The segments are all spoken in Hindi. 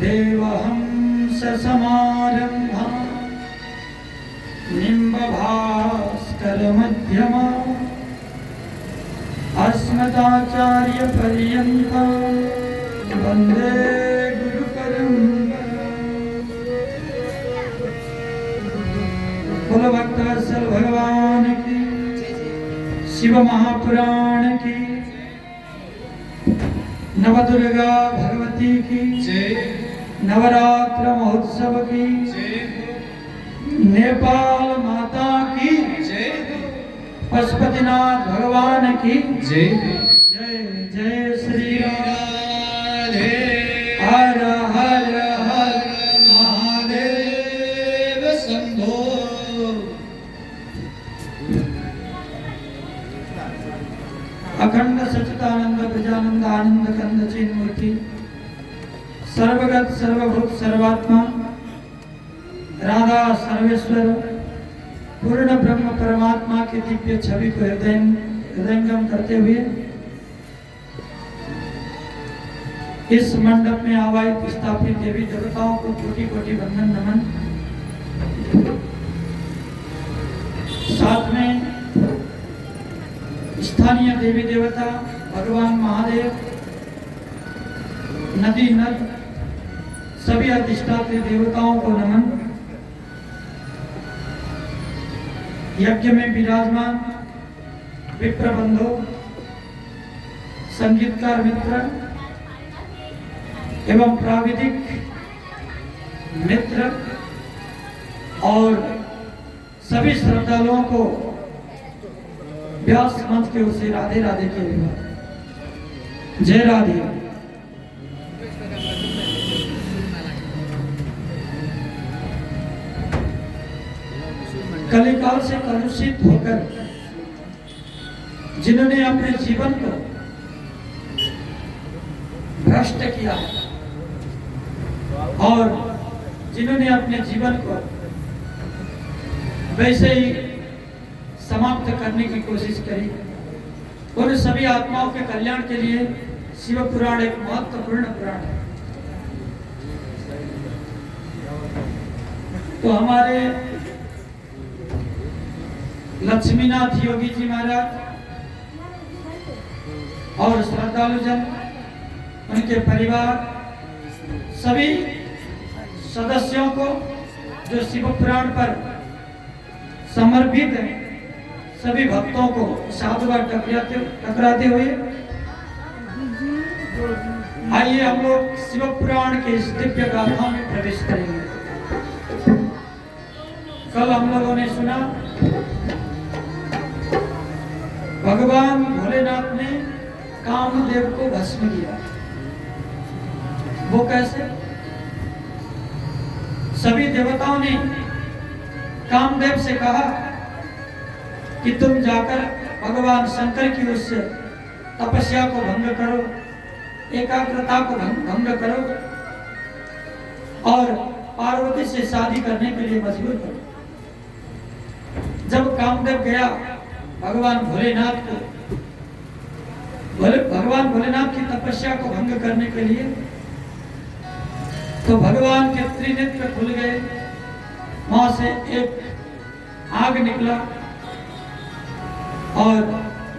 देवहंस समारंभा निम्बभास्कर मध्यमा अस्मदाचार्य पर्यन्ता वंदे गुरु परंपरा। बोलो भक्तवत्सल भगवान की, शिव महापुराण की, नवदुर्गा भगवती की जय, नवरात्र महोत्सव की जय, नेपाल माता की जय, पशुपतिनाथ भगवान की जय। जय जय श्री राधे, हर हर हर महादेव शंभो। अखंड सच्चिदानंद प्रजानंद आनंद कंद चिन्मूर्ति सर्वगत सर्वभूत सर्वात्मा राधा सर्वेश्वर पूर्ण ब्रह्म परमात्मा की दिव्य छवि को हृदयंगम करते हुए इस मंडप में आवाहित स्थापित देवी देवताओं को कोटि कोटि वंदन नमन। साथ में स्थानीय देवी देवता भगवान महादेव, नदी नद सभी अधिष्ठात्री देवताओं को नमन। यज्ञ में विराजमान विप्र बंधु, संगीतकार मित्र एवं प्राविधिक मित्र और सभी श्रद्धालुओं को व्यास मंच के ओर से राधे राधे के जय राधे। कलिकाल से कलुषित होकर जिन्होंने अपने जीवन को भ्रष्ट किया और जिन्होंने अपने जीवन को वैसे ही समाप्त करने की कोशिश करी, उन सभी आत्माओं के कल्याण के लिए शिव पुराण एक महत्वपूर्ण पुराण है। तो हमारे लक्ष्मीनाथ योगी जी महाराज और श्रद्धालु जन, उनके परिवार, सभी सदस्यों को जो शिव पुराण पर समर्पित है, सभी भक्तों को साधुवाद टकराते हुए आइए हम लोग शिव पुराण के इस दिव्य गाथा में प्रवेश करेंगे। कल हम लोगों ने सुना भगवान भोलेनाथ ने कामदेव को भस्म किया। वो कैसे? सभी देवताओं ने कामदेव से कहा कि तुम जाकर भगवान शंकर की उस तपस्या को भंग करो, एकाग्रता को भंग करो और पार्वती से शादी करने के लिए मजबूर करो। जब कामदेव गया भगवान भोलेनाथ की तपस्या को भंग करने के लिए, तो भगवान के त्रिनेत्र खुल गए, वहां से एक आग निकला और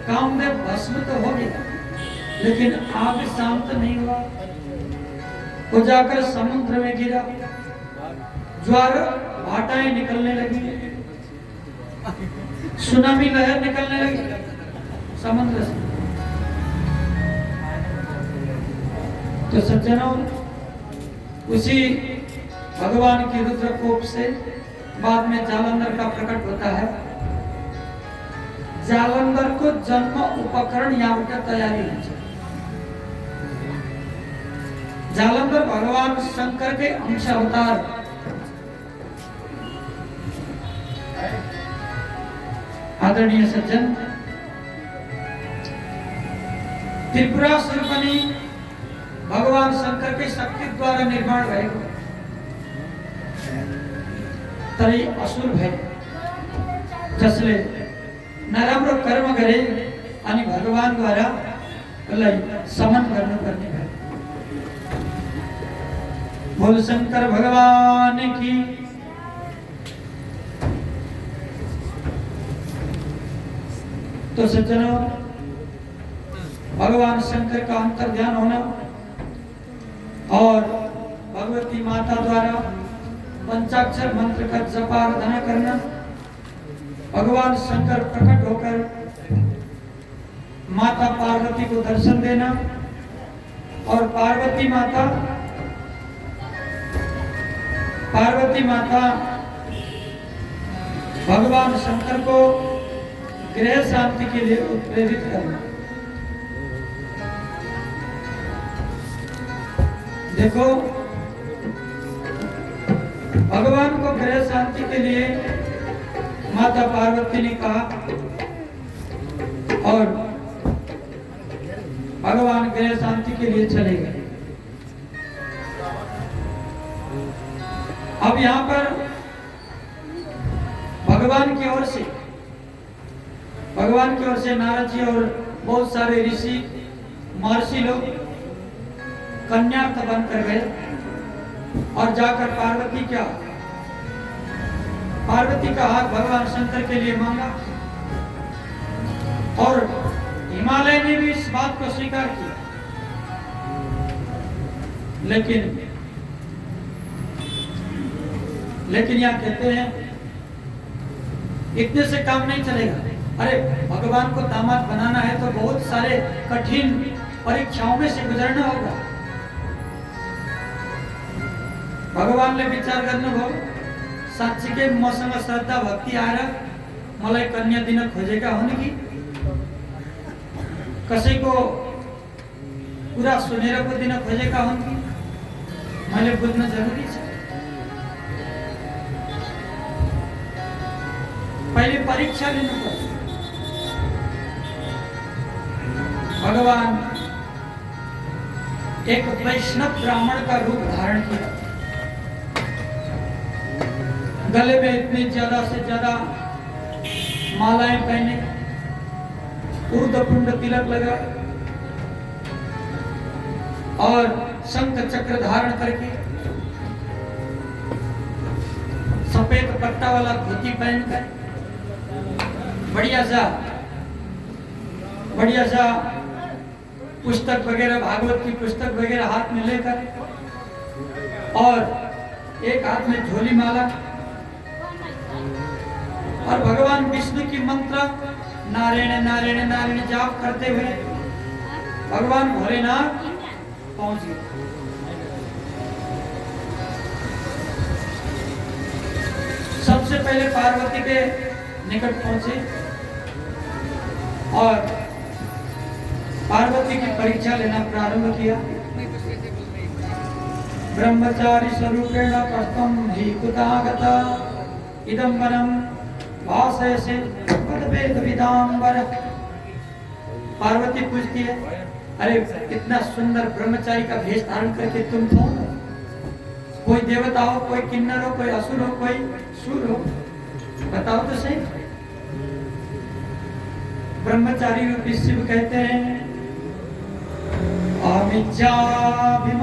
कामदेव भस्म तो हो गया, लेकिन आग शांत नहीं हुआ। वो जाकर समुद्र में गिरा, ज्वार भाटाएं निकलने लगी, सुनामी लहर निकलने लगी समुद्र से। तो सज्जनों, उसी भगवान की रुद्र कोप से बाद में जालंधर का प्रकट होता है। जालंधर को जन्म उपकरण यहाँ पर तैयारी होनी चाहिए। जालंधर भगवान शंकर के अंश अवतार, आदरणीय सज्जन, त्रिपुरा सुरपनी भगवान शंकर के शक्ति द्वारा निर्माण भएको तरै असुर भए, जसले नराम्रो कर्म गरे अनि भगवान द्वारा उसलाई समन गर्नुपर्ने भयो। बोल शंकर भगवान की। तो सज्जनों, भगवान शंकर का अंतर ध्यान होना और भगवती माता द्वारा पंचाक्षर मंत्र का जप आराधना करना, भगवान शंकर प्रकट होकर माता पार्वती को दर्शन देना और पार्वती माता भगवान शंकर को गृह शांति के लिए उत्प्रेरित करना। देखो, भगवान को गृह शांति के लिए माता पार्वती ने कहा और भगवान गृह शांति के लिए चले गए। अब यहाँ पर भगवान की ओर से नारद जी और बहुत सारे ऋषि महर्षि लोग कन्यार्थ बनकर गए और जाकर पार्वती का हाथ भगवान शंकर के लिए मांगा और हिमालय ने भी इस बात को स्वीकार किया। लेकिन यहाँ कहते हैं इतने से काम नहीं चलेगा। अरे, भगवान को दामाद बनाना है तो बहुत सारे कठिन परीक्षाओं में से गुजरना होगा। भगवान ने विचार करने भाव साक्षी के मौसम श्रद्धा भक्ति आ रहा मलाई कन्या दिन खोजेगा होने की कसी को पूरा सुनेरा को दिन खोजेगा होने की मैले बुझना जरूरी है। पहले परीक्षा लेना पड़ेगा। भगवान एक वैष्णव ब्राह्मण का रूप धारण किया। गले में इतनी ज्यादा से ज्यादा मालाएं पहने, ऊर्ध्वपुंड तिलक लगा और शंख चक्र धारण करके सफेद पट्टा वाला धोती पहनकर बढ़िया सा पुस्तक वगैरह, भागवत की पुस्तक वगैरह हाथ में लेकर और एक हाथ में झोली माला और भगवान विष्णु की मंत्र नारायण नारायण नारायण जाप करते हुए भगवान भोलेनाथ पहुंच गए। सबसे पहले पार्वती के निकट पहुंचे और पार्वती की परीक्षा लेना प्रारंभ किया। ब्रह्मचारी स्वरूपेण कष्टम हि कुतागता इदं वरम भासयसे पदवेद विदांबर। पार्वती पूछती है, अरे इतना सुंदर ब्रह्मचारी का भेष धारण करके तुम कौन हो? कोई देवता हो, कोई किन्नर हो, कोई असुर हो, कोई सूर हो, बताओ तो सही। ब्रह्मचारी रूपी शिव कहते हैं, अमिज्जाभिमानी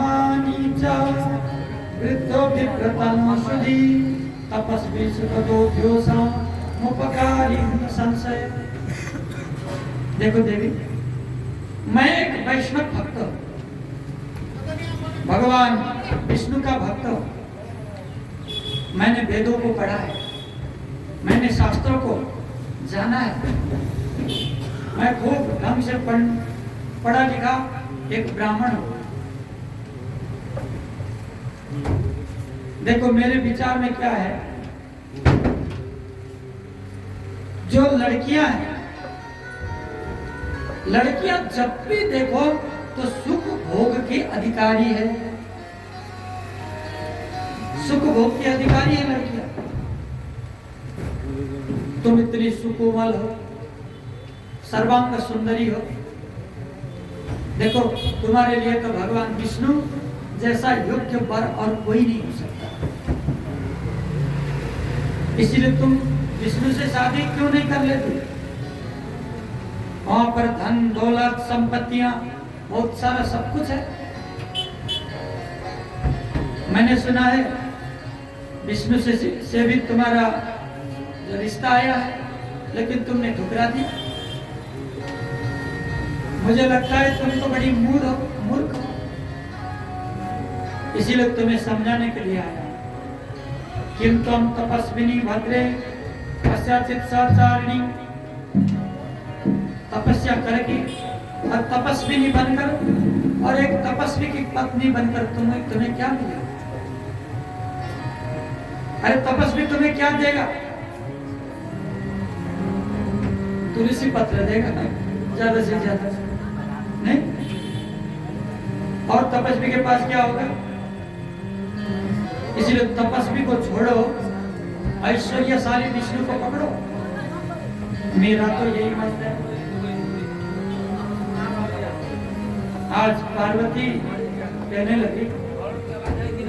च वृद्धो विप्रतनो सुधी तपस्वी सुखदोभ्योसा मुपकारी संशय। देखो देवी, मैं एक वैष्णव भक्त हूं, भगवान विष्णु का भक्त हूं। मैंने वेदों को पढ़ा है, मैंने शास्त्रों को जाना है, मैं खूब ढंग से पढ़ा लिखा एक ब्राह्मण हूं। देखो मेरे विचार में क्या है, जो लड़कियां हैं, लड़कियां जब भी देखो तो सुख भोग की अधिकारी है, सुख भोग की अधिकारी है लड़कियां। तुम इतनी सुकोमल हो, सर्वांग सुंदरी हो, देखो तुम्हारे लिए तो भगवान विष्णु जैसा योग्य वर और कोई नहीं हो सकता। इसलिए तुम विष्णु से शादी क्यों नहीं कर लेते? वहां पर धन दौलत संपत्तियां बहुत सारा सब कुछ है। मैंने सुना है विष्णु से भी तुम्हारा जो रिश्ता आया है, लेकिन तुमने ठुकरा दिया। मुझे लगता है तुम तो बड़ी मूर्ख हो, इसीलिए तुम्हें समझाने के लिए आया। किम त्वं तपस्विनी भद्रे कस्याचित् सहचारिणी, तपस्या करके और तपस्विनी बनकर और एक तपस्वी की पत्नी बनकर तुम्हें क्या मिलेगा? अरे तपस्वी तुम्हें क्या देगा? तुलसी पत्र देगा ज्यादा से ज्यादा, नहीं? और तपस्वी के पास क्या होगा? इसलिए तपस्वी को छोड़ो, ऐश्वर्यशाली विष्णु को पकड़ो। मेरा तो यही मत है। आज पार्वती कहने लगी,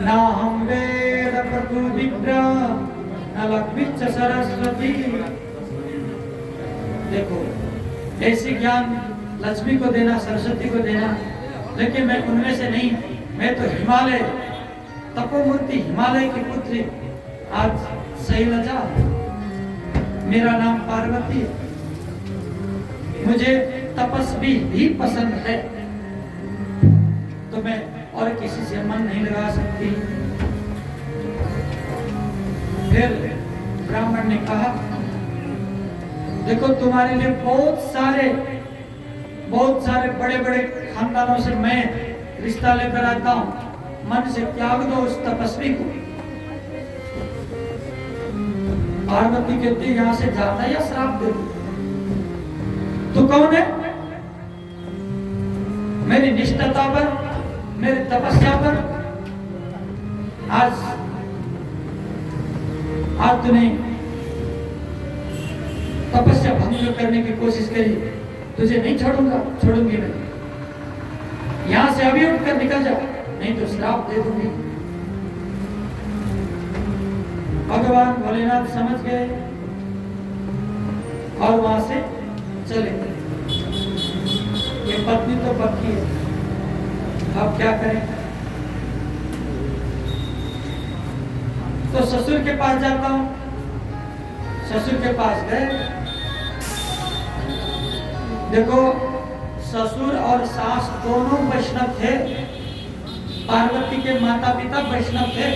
ना हम वेद प्रभु विप्र न लक्ष्मी सरस्वती। देखो, ऐसी ज्ञान लक्ष्मी को देना, सरस्वती को देना, लेकिन मैं उनमें से नहीं। मैं तो हिमालय, तपोमूर्ति हिमालय की पुत्री, आज शैलजा, मेरा नाम पार्वती है। मुझे तपस्वी भी पसंद है, तो मैं और किसी से मन नहीं लगा सकती। फिर ब्राह्मण ने कहा, देखो तुम्हारे लिए बहुत सारे बड़े बड़े खानदानों से मैं रिश्ता लेकर आता हूं, मन से त्याग दो उस तपस्वी को। पार्वती कहती, यहां से जाता या श्राप दे दो? तू कौन है? मेरी निष्ठता पर, मेरी तपस्या पर आज तूने तपस्या भंग करने की कोशिश करी, तुझे नहीं छोड़ूंगी मैं। यहां से अभी उठकर निकल जा, नहीं तो श्राप दे दूंगी। भगवान भोलेनाथ समझ गए और वहां से चले गए। ये पत्नी तो पक्की है, अब क्या करें? तो ससुर के पास जाता हूं। ससुर के पास गए, देखो ससुर और सास दोनों वैष्णव थे। पार्वती के माता पिता वैष्णव थे,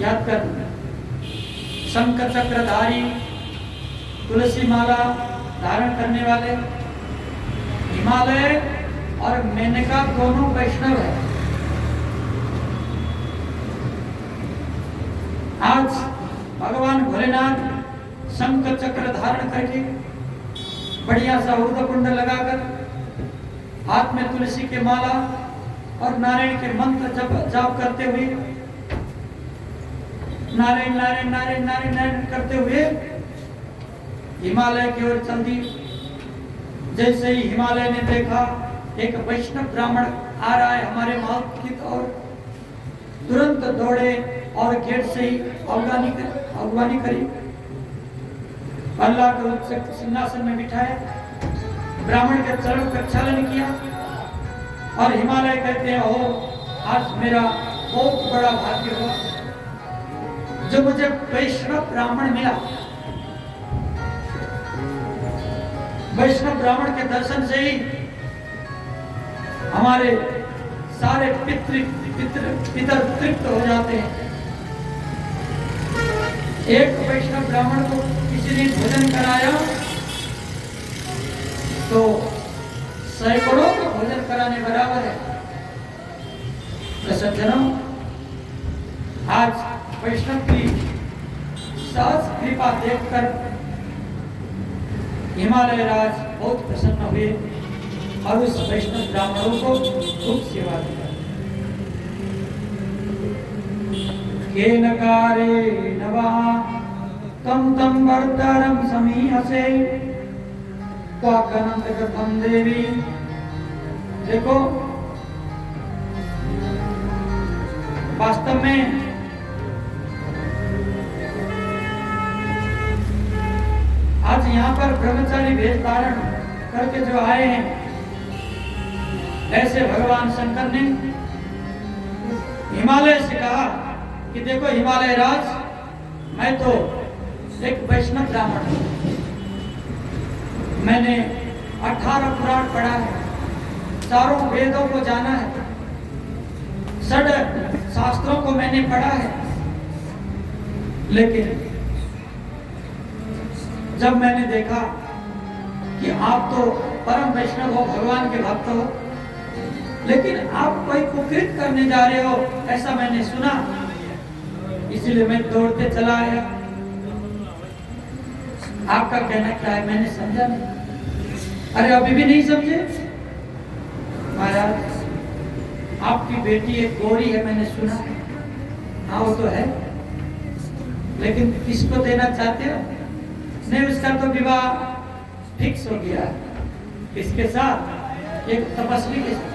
याद कर। शंख चक्रधारी, तुलसी माला धारण करने वाले, हिमालय और मेनका दोनों वैष्णव है। आज भगवान भोलेनाथ शंख चक्र धारण करके, बढ़िया सा उर्द कुंड लगाकर, हाथ में तुलसी के माला और नारायण के मंत्र जाप करते हुए, नारायण नारायण नारायण नारायण नारायण करते हुए हिमालय की ओर चल दी। जैसे ही हिमालय ने देखा एक वैष्णव ब्राह्मण आ रहा है हमारे महल की ओर, तुरंत दौड़े और गेट से ही अगवानी करी। अल्लाह को सिंहासन में बिठाया, ब्राह्मण के चरण प्रक्षालन किया और हिमालय कहते हैं, ओ आज मेरा बहुत बड़ा भाग्य हुआ जो मुझे वैष्णव ब्राह्मण मिला। वैष्णव ब्राह्मण के दर्शन से ही हमारे सारे पितर तृप्त हो जाते हैं। एक वैष्णव ब्राह्मण को किसी ने भोजन कराया तो सैकड़ों को भोजन कराने बराबर है। तो सज्जनों, आज वैष्णव की सहज कृपा देखकर हिमालय राज बहुत प्रसन्न हुए और उस वैष्णव ब्राह्मणों को खूब सेवा दी। केनकारेण वा तं तं वर्तरं समीहसे क्वाकनं जगतं देवी। देखो, वास्तव में आज यहाँ पर ब्रह्मचारी वेश धारण करके जो आए हैं, ऐसे भगवान शंकर ने हिमालय से कहा कि देखो हिमालय राज, मैं तो एक वैष्णव ब्राह्मण हूं, मैंने 18 पुराण पढ़ा है, चारों वेदों को जाना है, षड शास्त्रों को मैंने पढ़ा है, लेकिन जब मैंने देखा कि आप तो परम वैष्णव हो, भगवान के भक्त हो, लेकिन आप कोई कुकृत करने जा रहे हो ऐसा मैंने सुना, इसीलिए मैं दौड़ते चला आया। आपका कहना क्या है? मैंने समझा नहीं। अरे अभी भी नहीं समझे? महाराज आपकी बेटी एक गौरी है, मैंने सुना। हाँ वो तो है, लेकिन किसको देना चाहते हो? नहीं, उसका तो विवाह फिक्स हो गया है, इसके साथ, एक तपस्वी के साथ।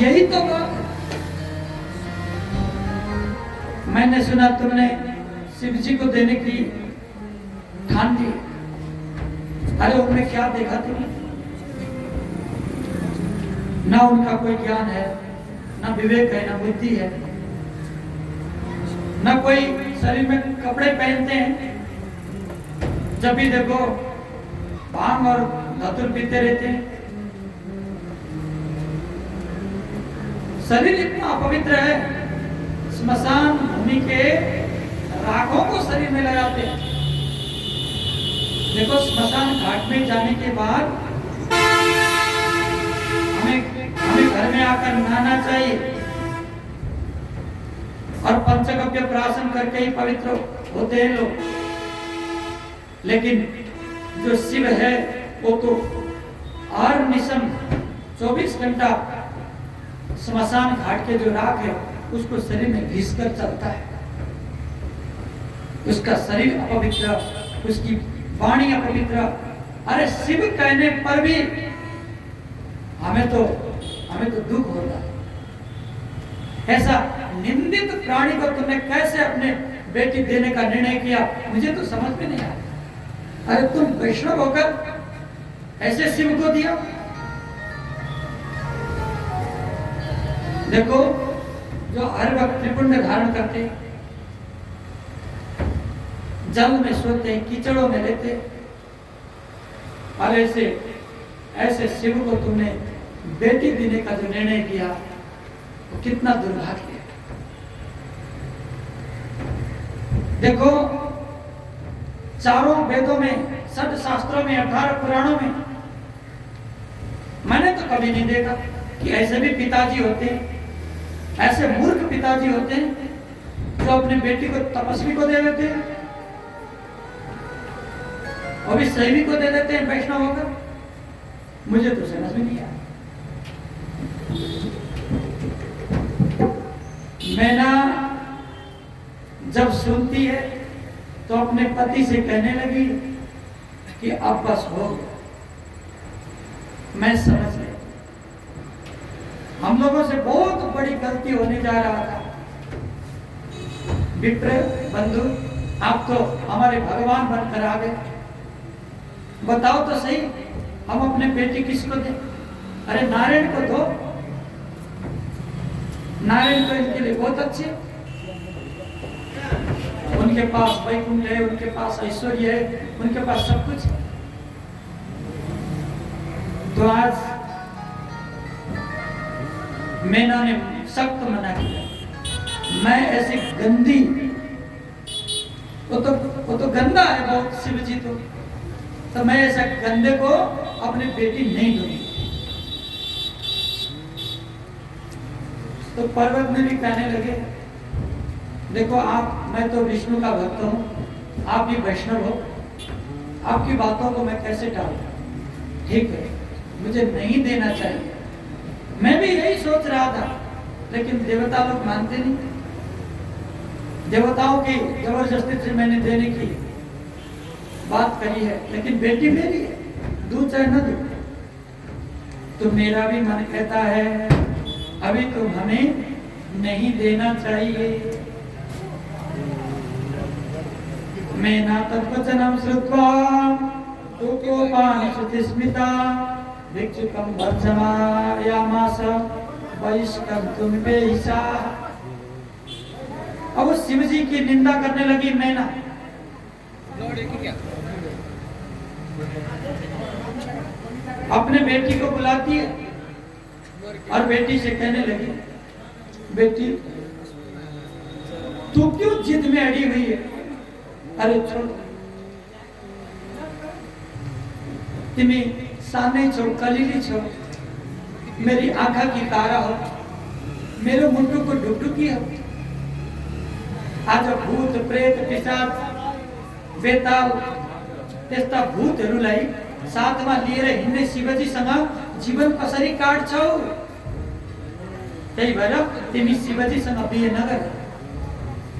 यही तो बात। मैंने सुना तुमने शिव जी को देने की ठान ली। अरे उनमें क्या देखा तुमने? ना उनका कोई ज्ञान है, ना विवेक है, ना बुद्धि है, ना कोई शरीर में कपड़े पहनते हैं, जब भी देखो भांग और धतूर पीते रहते हैं। शरीर इतना अपवित्र है, स्मशान भूमि के राखों को शरीर में लगाते हैं। देखो स्मशान घाट में जाने के बाद हमें घर में आकर नहाना चाहिए और पंचगव्य प्राशन करके ही पवित्र होते हैं लोग, लेकिन जो शिव है वो तो हर निशम 24 घंटा स्मशान घाट के जो राख है उसको शरीर में घिस कर चलता है। उसका शरीर अपवित्र, उसकी वाणी अपवित्र। अरे शिव कहने पर भी हमें तो दुख होता है। ऐसा निंदित प्राणी को तुमने कैसे अपने बेटी देने का निर्णय किया, मुझे तो समझ में नहीं आया। अरे तुम वैष्णव होकर ऐसे शिव को दिया। देखो जो हर वक्त त्रिपुंड धारण करते, जल में सोते, कीचड़ों में रहते, और ऐसे शिव को तुमने बेटी देने का जो निर्णय किया वो कितना दुर्भाग्य है। देखो चारों वेदों में, सद शास्त्रों में, 18 पुराणों में मैंने तो कभी नहीं देखा कि ऐसे भी पिताजी होते हैं, ऐसे मूर्ख पिताजी होते हैं जो अपनी बेटी को तपस्वी को दे देते हैं, और भी शैवी को दे देते हैं वैष्णव होकर। मुझे तो समझ में नहीं आया। मैना जब सुनती है तो अपने पति से कहने लगी कि अब बस हो गया, मैं समझ गई हम लोगों से बहुत बड़ी गलती होने जा रहा था। विप्र बंधु, आप तो हमारे भगवान बनकर आ गए, बताओ तो सही हम अपने बेटी किसको दें? अरे नारायण को दो, नारायण तो इनके लिए बहुत अच्छे, उनके पास वैकुंठ है, उनके पास ऐश्वर्य है, उनके पास सब कुछ है। तो आज मैना ने सख्त मना किया, मैं ऐसी गंदी, वो तो गंदा है बहुत शिव जी, तो मैं ऐसा गंदे को अपनी बेटी नहीं दूंगी। तो पर्वत में भी कहने लगे, देखो आप, मैं तो विष्णु का भक्त हूं, आप भी वैष्णव हो, आपकी बातों को मैं कैसे टालूं? ठीक है, मुझे नहीं देना चाहिए, मैं भी यही सोच रहा था, लेकिन देवता लोग मानते नहीं। देवताओं की जबरदस्ती से मैंने देने की बात करी है, लेकिन बेटी मेरी है, दूध चाहे न दूध। तो मेरा भी मन कहता है अभी तुम हमें नहीं देना चाहिए। मैं ना तत्वचनम श्रुत्वा कोपानस्मिता भिक्षुकं वर्जमायामास बहिष्कर्तुं वेशा अब वो शिव जी की निंदा करने लगी मैना। अपने बेटी को बुलाती है और बेटी से कहने लगी, बेटी तू क्यों जिद में अड़ी हुई है? अरे छोड़, तुम्हें साने छो, कलीली छो, मेरी आंखा की तारा हो, मेरे मुंडू को डुबडुकी हो। आज भूत प्रेत पिशाच वेताल तेस्ता भूत रुलाई साथमा लिएर हिँड्ने शिवजी सँग जीवन कसरी काट्छौ? त्यही भएर तिमी शिवजी सँग बिहे नगर,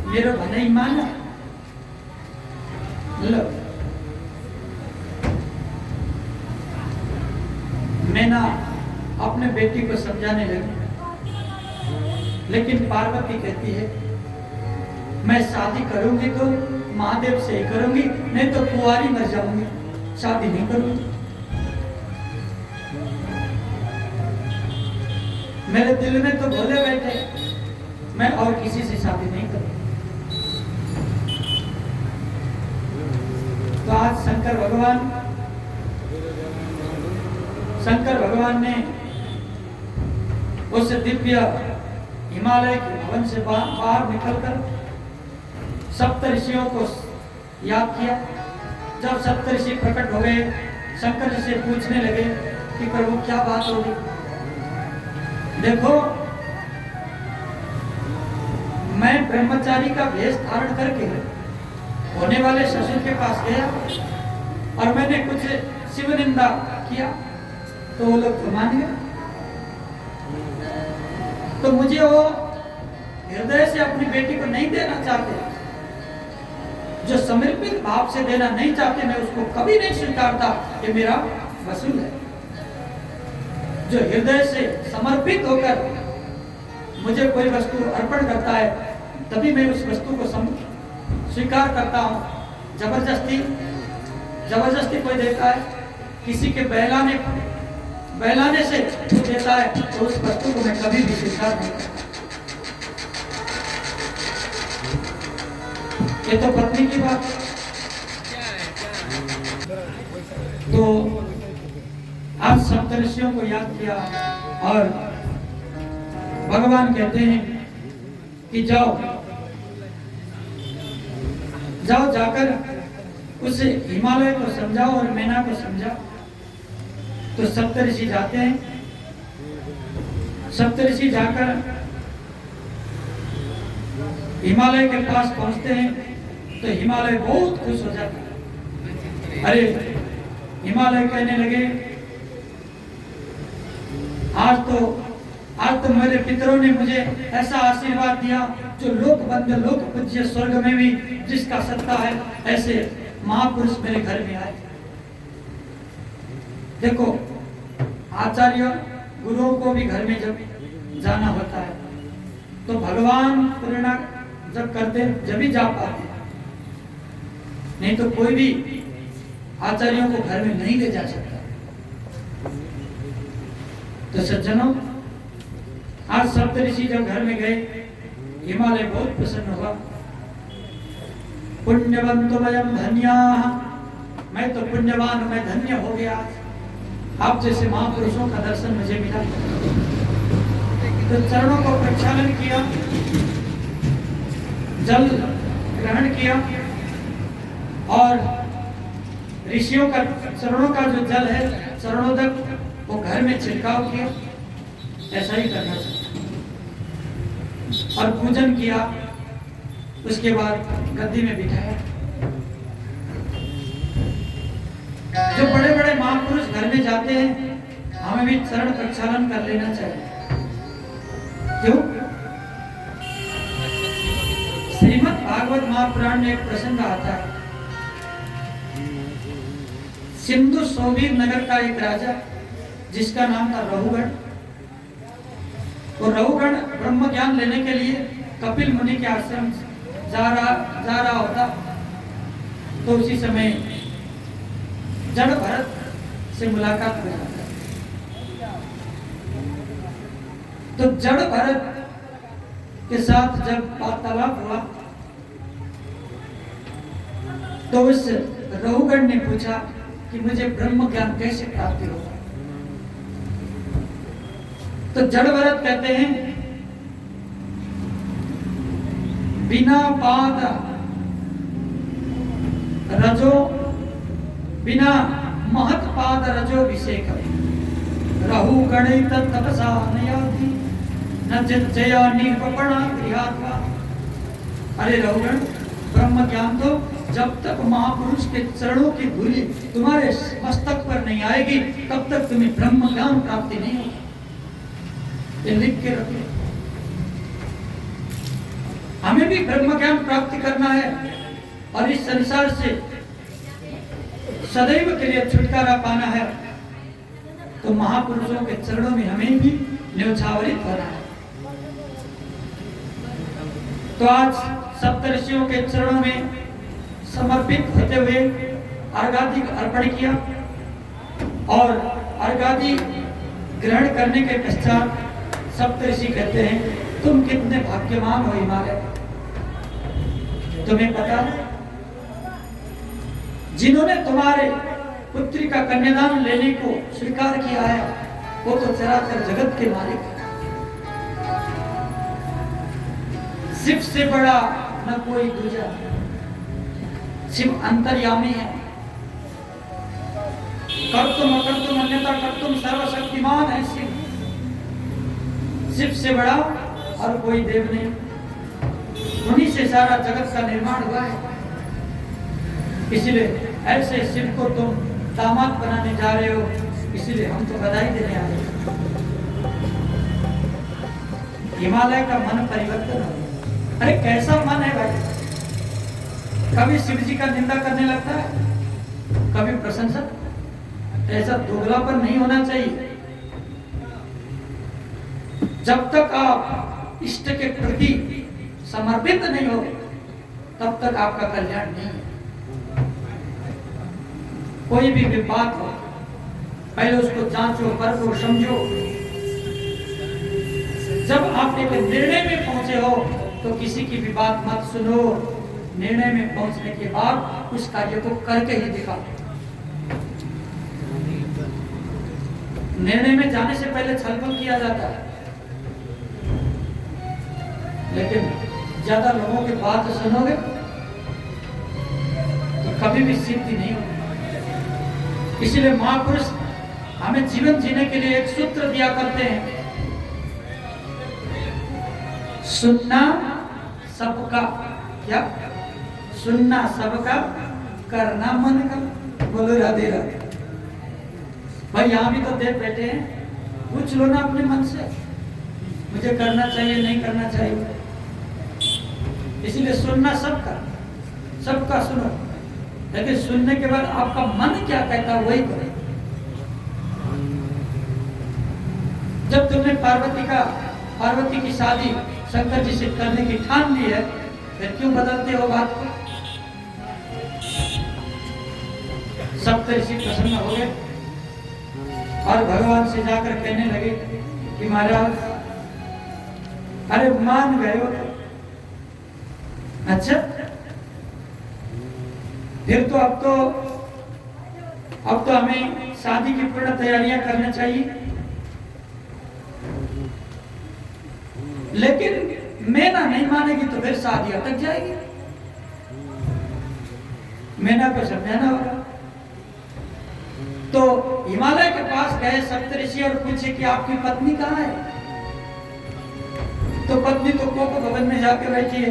मेरो भनाइ मान। लो, मैना अपने बेटी को समझाने लगी, लेकिन पार्वती कहती है मैं शादी करूंगी तो महादेव से ही करूंगी, नहीं तो कुंवारी मर जाऊंगी, शादी नहीं करूंगी। मेरे दिल में तो भोले बैठे, मैं और किसी से शादी नहीं करूंगी। तो आज शंकर भगवान ने उस दिव्य हिमालय के भवन से बाहर निकलकर सप्तऋषियों को याद किया। जब सप्तऋषि प्रकट हो गए, शंकर जी से पूछने लगे कि प्रभु क्या बात होगी? देखो, मैं ब्रह्मचारी का वेश धारण करके होने वाले ससुर के पास गया और मैंने कुछ शिव निंदा किया, तो वो लोग तो मान गए। तो मुझे वो हृदय से अपनी बेटी को नहीं देना चाहते, जो समर्पित भाव से देना नहीं चाहते, मैं उसको कभी नहीं स्वीकारता कि मेरा वसूल है। जो हृदय से समर्पित होकर मुझे कोई वस्तु अर्पण करता है, तभी मैं उस वस्तु को स्वीकार करता हूँ। जबरदस्ती कोई देता है, किसी के बहलाने से जो देता है, तो उस वस्तु को मैं कभी भी स्वीकार नहीं करता। ये तो पत्नी की बात। तो आज सप्तऋषियों को याद किया और भगवान कहते हैं कि जाओ जाकर उस हिमालय को समझाओ और मैना को समझाओ। तो सप्तऋषि जाते हैं। सप्तऋषि जाकर हिमालय के पास पहुंचते हैं तो हिमालय बहुत खुश हो जाता है। अरे, हिमालय कहने लगे, आज तो मेरे पितरों ने मुझे ऐसा आशीर्वाद दिया जो लोक बंद लोक पूज्य स्वर्ग में भी जिसका सत्ता है, ऐसे महापुरुष मेरे घर में आए। देखो, आचार्य गुरुओं को भी घर में जब जाना होता है तो भगवान प्रेरणा जब करते जब ही जा पाते, नहीं तो कोई भी आचार्यों को घर में नहीं ले जा सकता। तो सज्जनों, आज सप्तऋषि जब घर में गए, हिमालय बहुत प्रसन्न हुआ। पुण्यवंतो वयम धन्याः, मैं तो पुण्यवान, मैं धन्य हो गया, आप जैसे महापुरुषों का दर्शन मुझे मिला। तो चरणों को प्रक्षालन किया, जल ग्रहण किया और ऋषियों का चरणों का जो जल है चरणोदक, वो घर में छिड़काव किया। ऐसा ही करना चाहिए। और पूजन किया, उसके बाद गद्दी में बिठाया। जो बड़े बड़े महापुरुष घर में जाते हैं, हमें भी चरण प्रक्षालन कर लेना चाहिए। क्यों? श्रीमद् भागवत महापुराण में एक प्रसंग आता है। सिंधु सोवीर नगर का एक राजा, जिसका नाम था रहुगण। तो रहुगण ब्रह्म ज्ञान लेने के लिए कपिल मुनि के आश्रम जा रहा होता। तो उसी समय जड़ भरत से मुलाकात हो जाता है। तो जड़ भरत के साथ जब वार्तालाप हुआ तो उस रहुगण ने पूछा कि मुझे ब्रह्म ज्ञान कैसे प्राप्ति होगा। तो जड़ भरत कहते हैं बिना पाद रजो बिना महत पाद रजो विषेक रहु गणित तपसा नयाति न जया निर्वपणा गृहात्वा। अरे रहुगण, ब्रह्म ज्ञान तो जब तक महापुरुष के चरणों की धूलि तुम्हारे मस्तक पर नहीं आएगी तब तक तुम्हें ब्रह्म ज्ञान प्राप्ति नहीं होगी। ये लिख के रखिए। हमें भी ब्रह्म ज्ञान प्राप्ति करना है और इस संसार से सदैव के लिए छुटकारा पाना है तो महापुरुषों के चरणों में हमें भी न्योछावरित होना है। तो आज सप्तऋषियों के चरणों में समर्पित होते हुए अर्घादि अर्पण किया और अर्घादि ग्रहण करने के पश्चात सप्तऋषि कहते हैं तुम कितने भाग्यवान हो हिमालय। तुम्हें पता है जिन्होंने तुम्हारे पुत्री का कन्यादान लेने को स्वीकार किया है वो तो चराचर जगत के मालिक है। शिव से बड़ा न कोई दूजा। शिव अंतर्यामी है। कर्तुम अकर्तुम अन्यथा कर्तुम सर्वशक्तिमान है शिव। शिव से बड़ा और कोई देव नहीं। उन्हीं से सारा जगत का निर्माण हुआ है। इसलिए ऐसे शिव को तुम दामाद बनाने जा रहे हो, इसलिए हम तो बधाई देने आए हैं। हिमालय का मन परिवर्तन हो। अरे कैसा मन है भाई, कभी शिव जी का निंदा करने लगता है, कभी प्रशंसा। ऐसा दोगलापन नहीं होना चाहिए। जब तक आप इष्ट के प्रति समर्पित नहीं हो तब तक आपका कल्याण नहीं है। कोई भी विवाद हो पहले उसको जांचो, परखो, समझो। जब आप एक निर्णय में पहुंचे हो तो किसी की भी बात मत सुनो। निर्णय में पहुंचने के बाद उस कार्य को करके ही दिखाओ। निर्णय में जाने से पहले छलफल किया जाता है, लेकिन ज्यादा लोगों की बात सुनोगे तो कभी भी सिद्धि नहीं होगी। इसलिए महापुरुष हमें जीवन जीने के लिए एक सूत्र दिया करते हैं, सुनना सबका, क्या सुनना सबका, करना मन का। बोलो राधे राधे। भाई यहाँ भी तो देख बैठे हैं, पूछ लो ना अपने मन से, मुझे करना चाहिए नहीं करना चाहिए। इसलिए सुनना सबका, सबका सुनो, लेकिन सुनने के बाद आपका मन क्या कहता है वही करें। जब तुमने पार्वती की शादी शंकर जी से करने की ठान ली है, फिर क्यों बदलते हो बात को? सप्तऋषि प्रसन्न हो गए और भगवान से जाकर कहने लगे कि महाराज, अरे मान गए हो? अच्छा, फिर तो अब तो हमें शादी की पूर्ण तैयारियां करनी चाहिए। लेकिन मैना नहीं मानेगी तो फिर शादी अटक जाएगी। मैना को समझाना होगा। तो हिमालय के पास गए सप्तऋषि और पूछे कि आपकी पत्नी कहाँ है? तो पत्नी तो कोको भवन में जाकर बैठी है।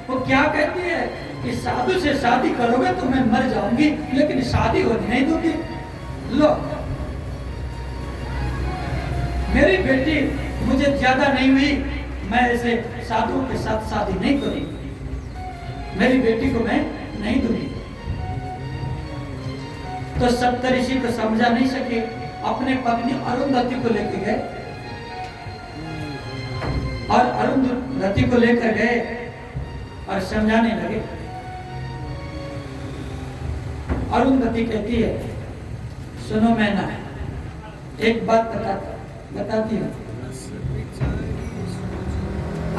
वो क्या कहती है कि साधु से शादी करोगे तो मैं मर जाऊंगी, लेकिन शादी होने नहीं दूंगी। लो, मेरी बेटी मुझे ज्यादा नहीं हुई, मैं ऐसे साधुओं के साथ शादी नहीं करूंगी, मेरी बेटी को मैं नहीं दूंगी। तो सप्तऋषि को समझा नहीं सके, अपने पत्नी अरुंधति को लेकर गए और अरुंधति को लेकर गए और समझाने लगे। अरुंधति कहती है, सुनो मैना, एक बात बताती हूँ।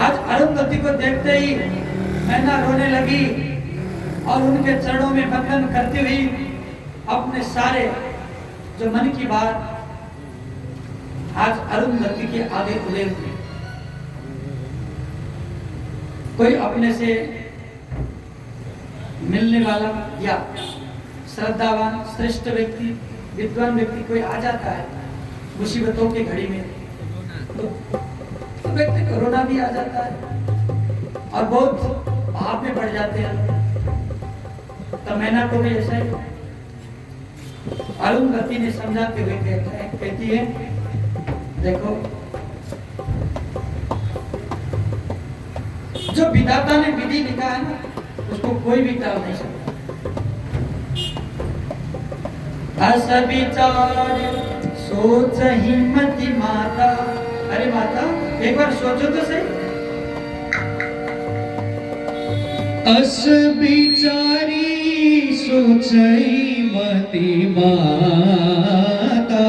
आज अरुंधति को देखते ही मैना रोने लगी और उनके चरणों में वंदन करती हुई अपने सारे जो मन की बात आज अरुंधति के आगे खुले हुए। कोई अपने से मिलने वाला या श्रद्धावान श्रेष्ठ व्यक्ति विद्वान व्यक्ति कोई आ जाता है मुसीबतों की घड़ी में तो व्यक्ति को रोना भी आ जाता है और बहुत भाव में बढ़ जाते हैं। तो मैना को भी ऐसा ही अरुंधति ने समझाते हुए कहती है, देखो जो विधाता ने विधि लिखा है ना उसको कोई भी टाल नहीं सकता। अस विचार सोच ही मति माता। अरे माता एक बार सोचो तो सही। अस विचारी सोचई मति माता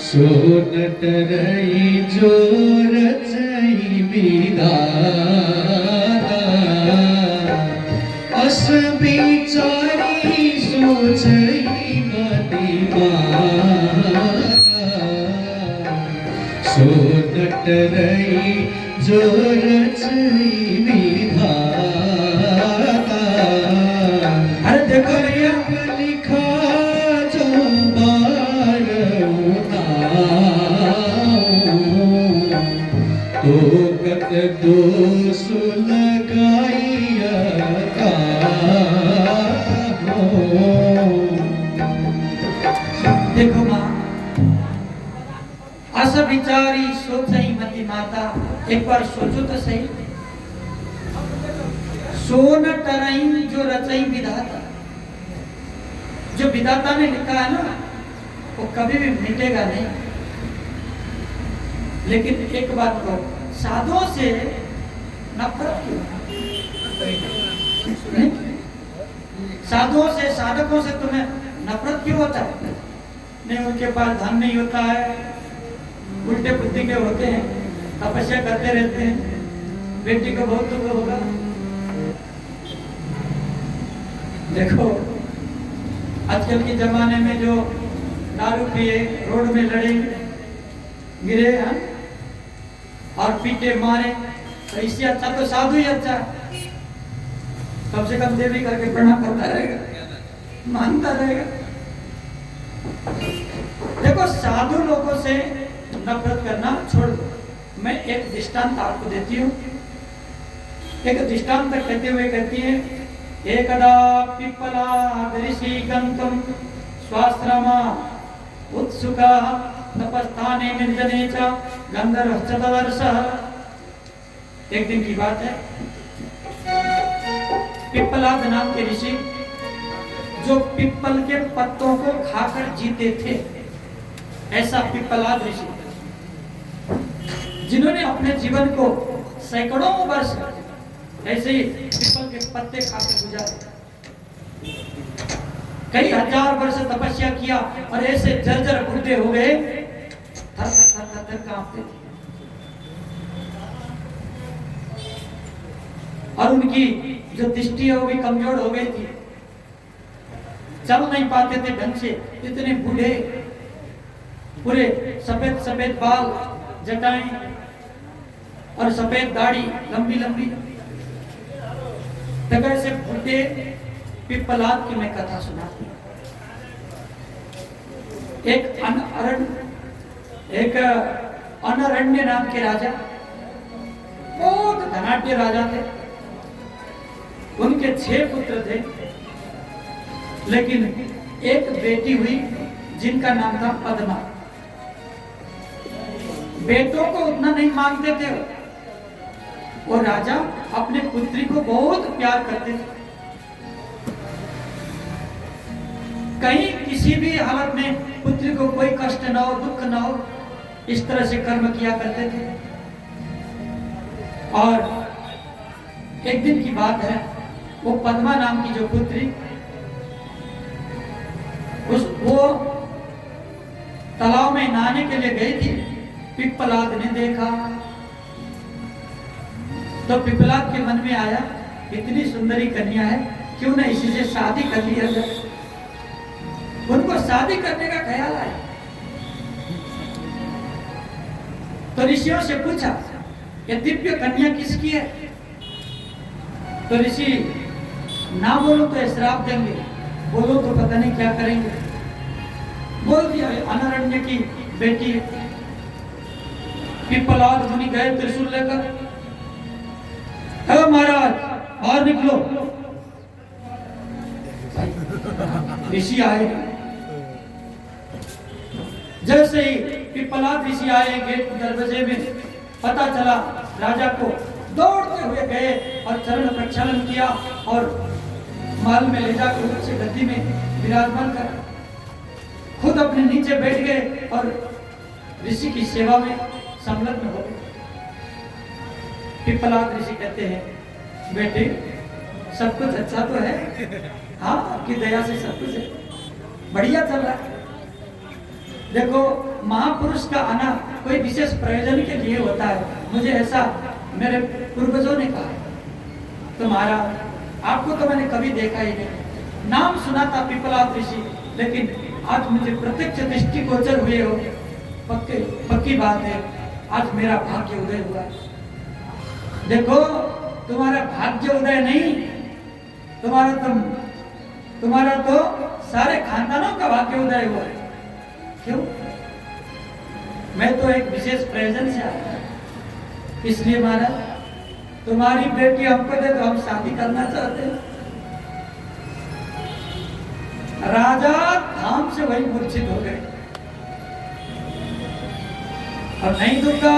सोनत रही जो रचई विधाता। अस विचारी सोचई मति माता सोनत रही जो रचई विधाता। अरे देखो भैया लिखा जो बार तो कत दोष लगाइया देखो माँ अस विचारी सोचई मति माता। एक बार सोचो तो सही। सोन तरई जो रचई विधाता। जो विधाता ने लिखा है ना वो कभी भी मिटेगा नहीं। लेकिन एक बात को साधुओं से नफरत क्यों? साधुओं से साधकों से तुम्हें नफरत क्यों होता है? नहीं उनके पास धन नहीं होता है, उल्टे बुद्धि के होते हैं, तपस्या करते रहते हैं, बेटी को बहुत दुख होगा। देखो आजकल के जमाने में जो दारू पिए रोड में लड़े गिरे हैं और पीटे मारे तो इससे अच्छा तो साधु ही अच्छा है। कम से कम देवी करके प्रणाम करता रहेगा, मानता रहेगा। देखो साधु लोगों से नफरत करना छोड़ दो। मैं एक दृष्टांत आपको देती हूँ। एक दृष्टांत कहते हुए कहती है, एकदा पिप्पला ऋषि गंतुम स्वाश्रमा उत्सुका तपस्थाने निर्जने च गंधर्व चतुर्दशः। एक दिन की बात है, पिप्पलाद नाम के ऋषि जो पिप्पल के पत्तों को खाकर जीते थे, ऐसा पिप्पलाद ऋषि जिन्होंने अपने जीवन को सैकड़ों वर्ष ऐसे ही पिप्पल के पत्ते खाकर गुजारे, कई हजार वर्ष तपस्या किया और ऐसे जर्जर बूढ़े हो गए, थर थर थर थर कांपते थे। और उनकी जो दृष्टि है वो भी कमजोर हो गई थी, चल नहीं पाते थे ढंग से। इतने बूढ़े, पूरे सफेद सफेद बाल, जटाएं और सफेद दाढ़ी लंबी लंबी। तक ऐसे बूढ़े पिप्पलाद की मैं कथा सुनाती हूँ। एक अनरण्य नाम के राजा, बहुत धनाढ्य राजा थे। उनके 6 पुत्र थे, लेकिन एक बेटी हुई जिनका नाम था पद्मा। बेटों को उतना नहीं मांगते थे वो राजा अपने पुत्री को बहुत प्यार करते थे। कहीं किसी भी हालत में पुत्री को कोई कष्ट ना हो, दुख ना हो, इस तरह से कर्म किया करते थे। और एक दिन की बात है, वो पद्मा नाम की जो पुत्री वो तालाब में नहाने के लिए गई थी। पिप्पलाद ने देखा तो पिपलाद के मन में आया, इतनी सुंदरी कन्या है, क्यों ना इसी से शादी कर लिया जाए। उनको शादी करने का ख्याल आया। तो ऋषियों से पूछा, ये दिव्य कन्या किसकी है? तो ऋषि, ना बोलो तो श्राप देंगे, बोलो तो पता नहीं क्या करेंगे। बोल दिया, अनारण्य की बेटी है। पिपलाद मुनि गए त्रिशूल लेकर, महाराज बाहर निकलो। ऋषि आए, जैसे ही पिपलाद ऋषि आए गेट दरवाजे में, पता चला राजा को, दौड़ते हुए गए और चरण प्रक्षालन किया और महल में ले जाकर उच्च गद्दी में विराजमान कर खुद अपने नीचे बैठ गए और ऋषि की सेवा में संलग्न हो गए। पिपलाद ऋषि कहते हैं, बेटे सब कुछ अच्छा तो है, हाँ आपकी दया से सब कुछ है, बढ़िया चल रहा है। देखो महापुरुष का आना कोई विशेष प्रयोजन के लिए होता है, मुझे ऐसा मेरे पूर्वजों ने कहा है। तो महाराज आपको तो मैंने कभी देखा ही नहीं, नाम सुना था पिपलाद ऋषि, लेकिन आज मुझे प्रत्यक्ष दृष्टि गोचर हुए हो। पक्की बात है, आज मेरा भाग्य उदय हुआ। देखो तुम्हारा भाग्य उदय नहीं, तुम्हारा तो सारे खानदानों का भाग्य उदय हुआ है। क्यों? मैं तो एक विशेष प्रयोजन से आया, इसलिए महाराज तुम्हारी बेटी हमको दे तो हम शादी करना चाहते हैं। राजा धाम से वही मूर्छित हो गए, और नहीं दूंगा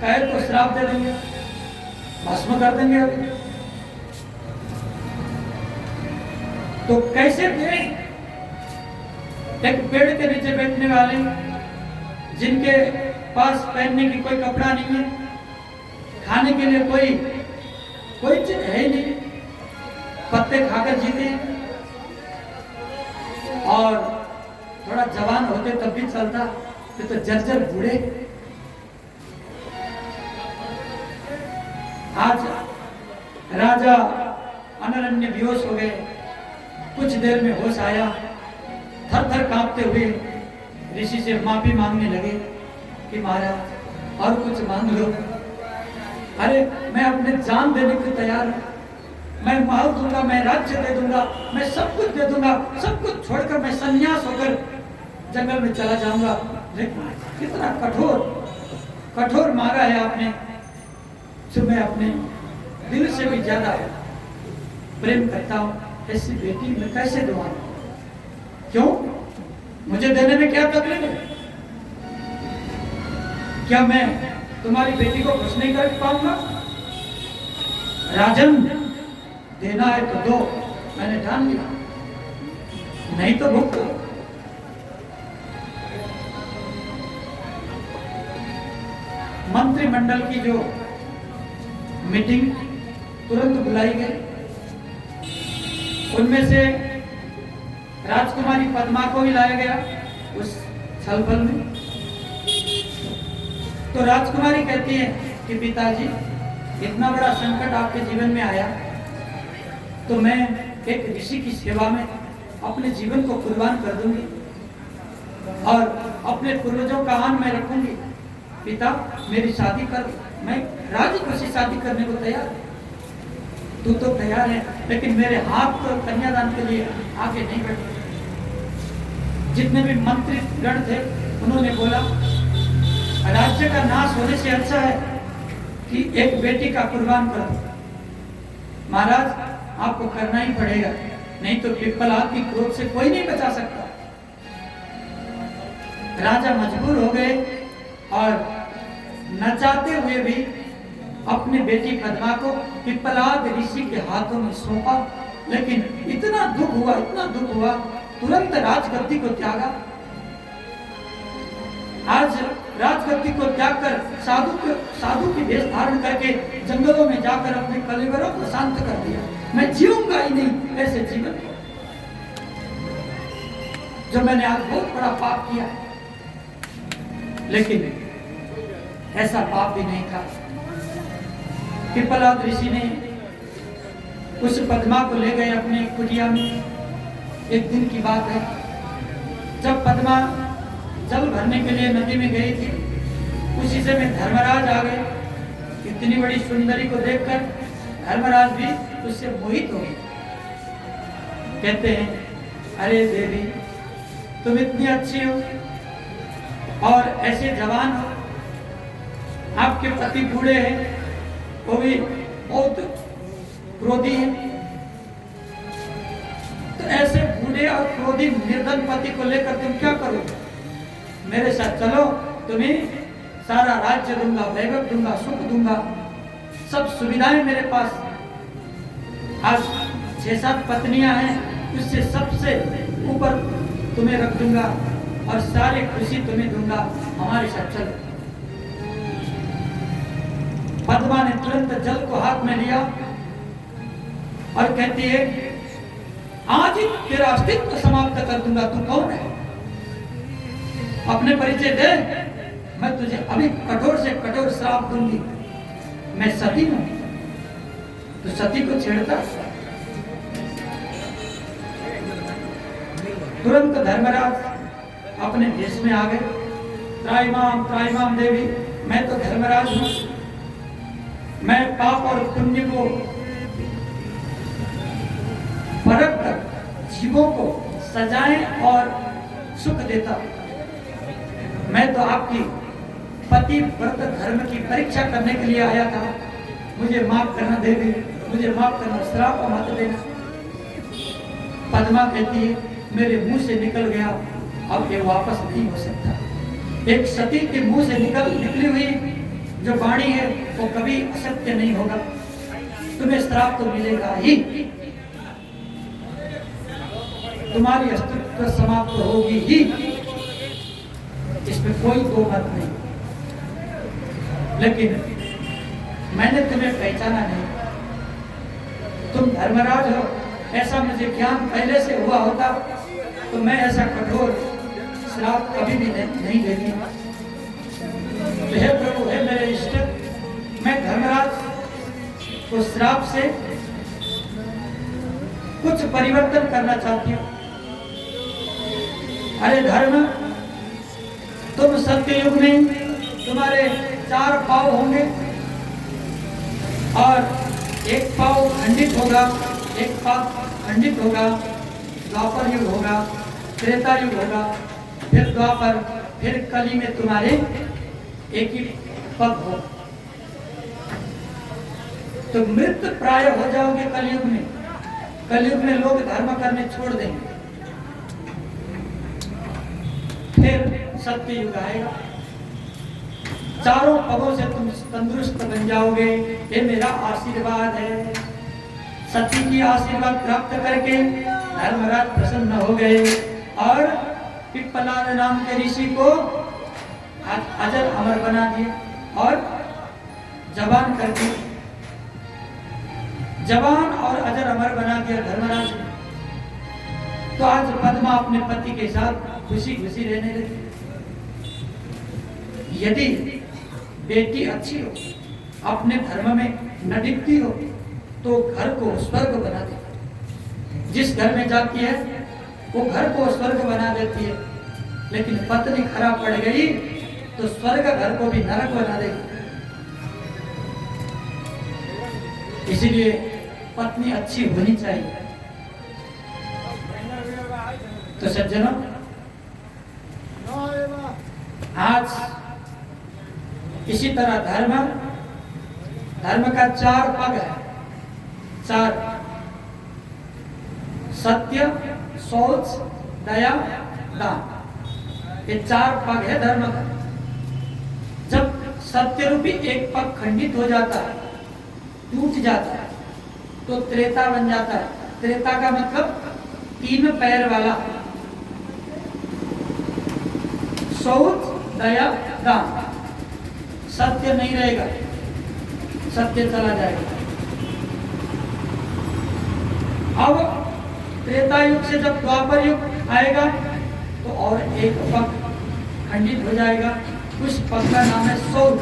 कहे तो श्राप दे देंगे, भस्म कर देंगे। अभी तो कैसे थे? एक पेड़ के नीचे बैठने वाले, जिनके पास पहनने की कोई कपड़ा नहीं है, खाने के लिए कोई चीज है ही नहीं, पत्ते खाकर जीते हैं, और थोड़ा जवान होते तब भी चलता, तो जर्जर बूढ़े। आज राजा अनारण्य बेहोश हो गए, कुछ देर में होश आया, थर थर कांपते हुए ऋषि से माफी मांगने लगे कि महाराज और कुछ मांग लो। अरे मैं अपने जान देने को तैयार हूं, मैं महल दूंगा, मैं राज्य दे दूंगा, मैं सब कुछ दे दूंगा, सब कुछ छोड़कर मैं संन्यास होकर जंगल में चला जाऊंगा। लेकिन कितना कठोर मांगा है आपने, जो मैं अपने दिल से भी ज्यादा प्रेम करता हूं, ऐसी बेटी मैं कैसे दूंगा? क्यों? मुझे देने में क्या तकलीफ है? क्या मैं तुम्हारी बेटी को खुश नहीं कर पाऊंगा? राजन, देना है तो दो, मैंने ठान लिया, नहीं तो भुगतो। मंत्रिमंडल की जो मीटिंग तुरंत बुलाई गई, उनमें से राजकुमारी पद्मा को भी लाया गया उस छलफल में। तो राजकुमारी कहती है कि पिताजी, इतना बड़ा संकट आपके जीवन में आया तो मैं एक ऋषि की सेवा में अपने जीवन को कुर्बान कर दूंगी और अपने पूर्वजों का आन मैं रखूंगी। पिता मेरी शादी कर, मैं राजकोषी शादी करने को तैयार। तू तो तैयार है, लेकिन मेरे हाथ तो कन्यादान के लिए आगे नहीं बढ़े। जितने भी मंत्री गण थे उन्होंने बोला, राज्य का नाश होने से अच्छा है कि एक बेटी का कुर्बान कर दो। महाराज आपको करना ही पड़ेगा, नहीं तो पिपलाद की क्रोध से कोई नहीं बचा सकता। राजा मजबूर हो गए और न चाहते हुए भी अपने बेटी पद्मा को पिपलाद ऋषि के हाथों में सौंपा। लेकिन इतना दुख हुआ, तुरंत राजगद्दी को त्यागा। आज राजगद्दी को त्याग कर साधु की वेश धारण करके जंगलों में जाकर अपने कलेवरों को शांत कर दिया। मैं जीऊंगा ही नहीं ऐसे जीवन को, जो मैंने आज बहुत बड़ा पाप किया। लेकिन ऐसा पाप भी नहीं था। पिप्पलाद ऋषि ने उस पद्मा को ले गए अपने कुटिया में। एक दिन की बात है, जब पद्मा जल भरने के लिए नदी में गई थी, उसी समय धर्मराज आ गए। इतनी बड़ी सुंदरी को देखकर धर्मराज भी उससे मोहित हो गए। कहते हैं, अरे देवी, तुम इतनी अच्छी हो और ऐसे जवान हो, आपके पति बूढ़े हैं, वो भी बहुत क्रोधी हैं, तो ऐसे बूढ़े और क्रोधी निर्धन पति को लेकर तुम क्या करोगे? मेरे साथ चलो, तुम्हें सारा राज्य दूंगा, वैभव दूंगा, सुख दूंगा, सब सुविधाएं मेरे पास। आज 6-7 पत्नियां हैं, उससे सबसे ऊपर तुम्हें रख दूंगा और सारी खुशी तुम्हें दूंगा, हमारे साथ चलो। पद्मा ने तुरंत जल को हाथ में लिया और कहती है, आज ही तेरा अस्तित्व समाप्त कर दूंगा। तू कौन है? अपने परिचय दे, मैं तुझे अभी कठोर से कठोर श्राप दूंगी। मैं सती हूं। तो सती को छेड़ता। तुरंत धर्मराज अपने देश में आ गए। त्राहिमाम त्राहिमाम देवी, मैं तो धर्मराज हूं, मैं पाप और पुण्य को परख कर जीवों को सजाएं और सुख देता। मैं तो आपकी पति व्रत धर्म की परीक्षा करने के लिए आया था। मुझे माफ करना देवी, मुझे माफ करना, श्राप मत देना। पद्मा कहती है, मेरे मुंह से निकल गया, अब ये वापस नहीं हो सकता। एक सती के मुंह से निकली हुई जो वाणी है वो कभी असत्य नहीं होगा। तुम्हें श्राप तो मिलेगा ही, तुम्हारी अस्तित्व समाप्त होगी ही, इसमें कोई दो मत नहीं। लेकिन मैंने तुम्हें पहचाना नहीं, तुम धर्मराज हो, ऐसा मुझे ज्ञान पहले से हुआ होता तो मैं ऐसा कठोर श्राप कभी भी नहीं देती। तो हे प्रभु, हे मेरे इष्ट, मैं धर्मराज को श्राप से कुछ परिवर्तन करना चाहती हूँ। अरे धर्म, तुम सत्ययुग में तुम्हारे 4 पाँव होंगे और एक पाँव खंडित होगा, एक पाँव खंडित होगा, द्वापर युग होगा, त्रेता युग होगा, फिर द्वापर, फिर कली में तुम्हारे एक ही पग हो। तो मृत प्राय हो जाओगे कलयुग में। कलयुग में लोग धर्म करने छोड़ देंगे, फिर सत्य युग आएगा, चारों पगों से तुम तंदुरुस्त बन जाओगे। ये मेरा आशीर्वाद है। सती की आशीर्वाद प्राप्त करके धर्मराज प्रसन्न हो गए और पिप्पलाद नाम के ऋषि को अजर अमर बना दिए और जवान कर दिए। जवान और अजर अमर बना दिया धर्मराज ने। तो आज पद्मा अपने पति के साथ खुशी खुशी रहने लगी। यदि बेटी अच्छी हो, अपने धर्म में न डिगती हो, तो घर को स्वर्ग बना देती। जिस घर में जाती है वो घर को स्वर्ग बना देती है। लेकिन पत्नी खराब पड़ गई तो स्वर्ग घर को भी नरक बना देगी। इसीलिए पत्नी अच्छी होनी चाहिए। तो सज्जनों, आज इसी तरह धर्म का 4 पग है। 4: सत्य, शौच, दया, दान। ये 4 पग है धर्म का। जब सत्य रूपी एक पग खंडित हो जाता है, टूट जाता है, तो त्रेता बन जाता है। त्रेता का मतलब 3 पैर वाला। शौच, दया, दान। सत्य नहीं रहेगा, सत्य चला जाएगा। अब त्रेता युग से जब द्वापर युग आएगा तो और एक पग खंडित हो जाएगा। उस पग का नाम है शौच।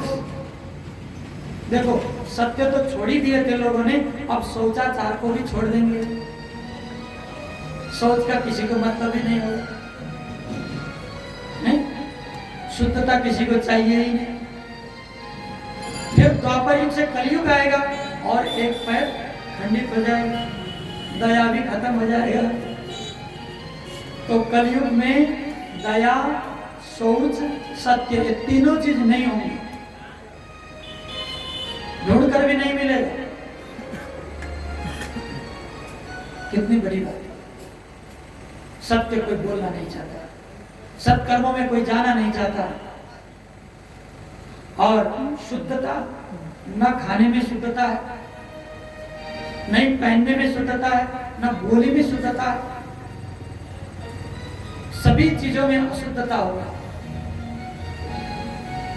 देखो सत्य तो छोड़ ही दिए थे लोगों ने, अब शौचाचार को भी छोड़ देंगे। शौच का किसी को मतलब ही नहीं होगा, नहीं, शुद्धता किसी को चाहिए ही नहीं। फिर द्वापर युग से कलयुग आएगा और एक पैर खंडित हो जाएगा, दया भी खत्म हो जाएगा। तो कलयुग में दया, शौच, सत्य, ये तीनों चीज नहीं होंगी, ढूंढ कर भी नहीं मिलेगा। कितनी बड़ी बात है। सत्य कोई बोलना नहीं चाहता, सत्कर्मों में कोई जाना नहीं चाहता। और शुद्धता, न खाने में शुद्धता है, नहीं पहनने में शुद्धता है, न बोली में शुद्धता है, सभी चीजों में अशुद्धता होगा।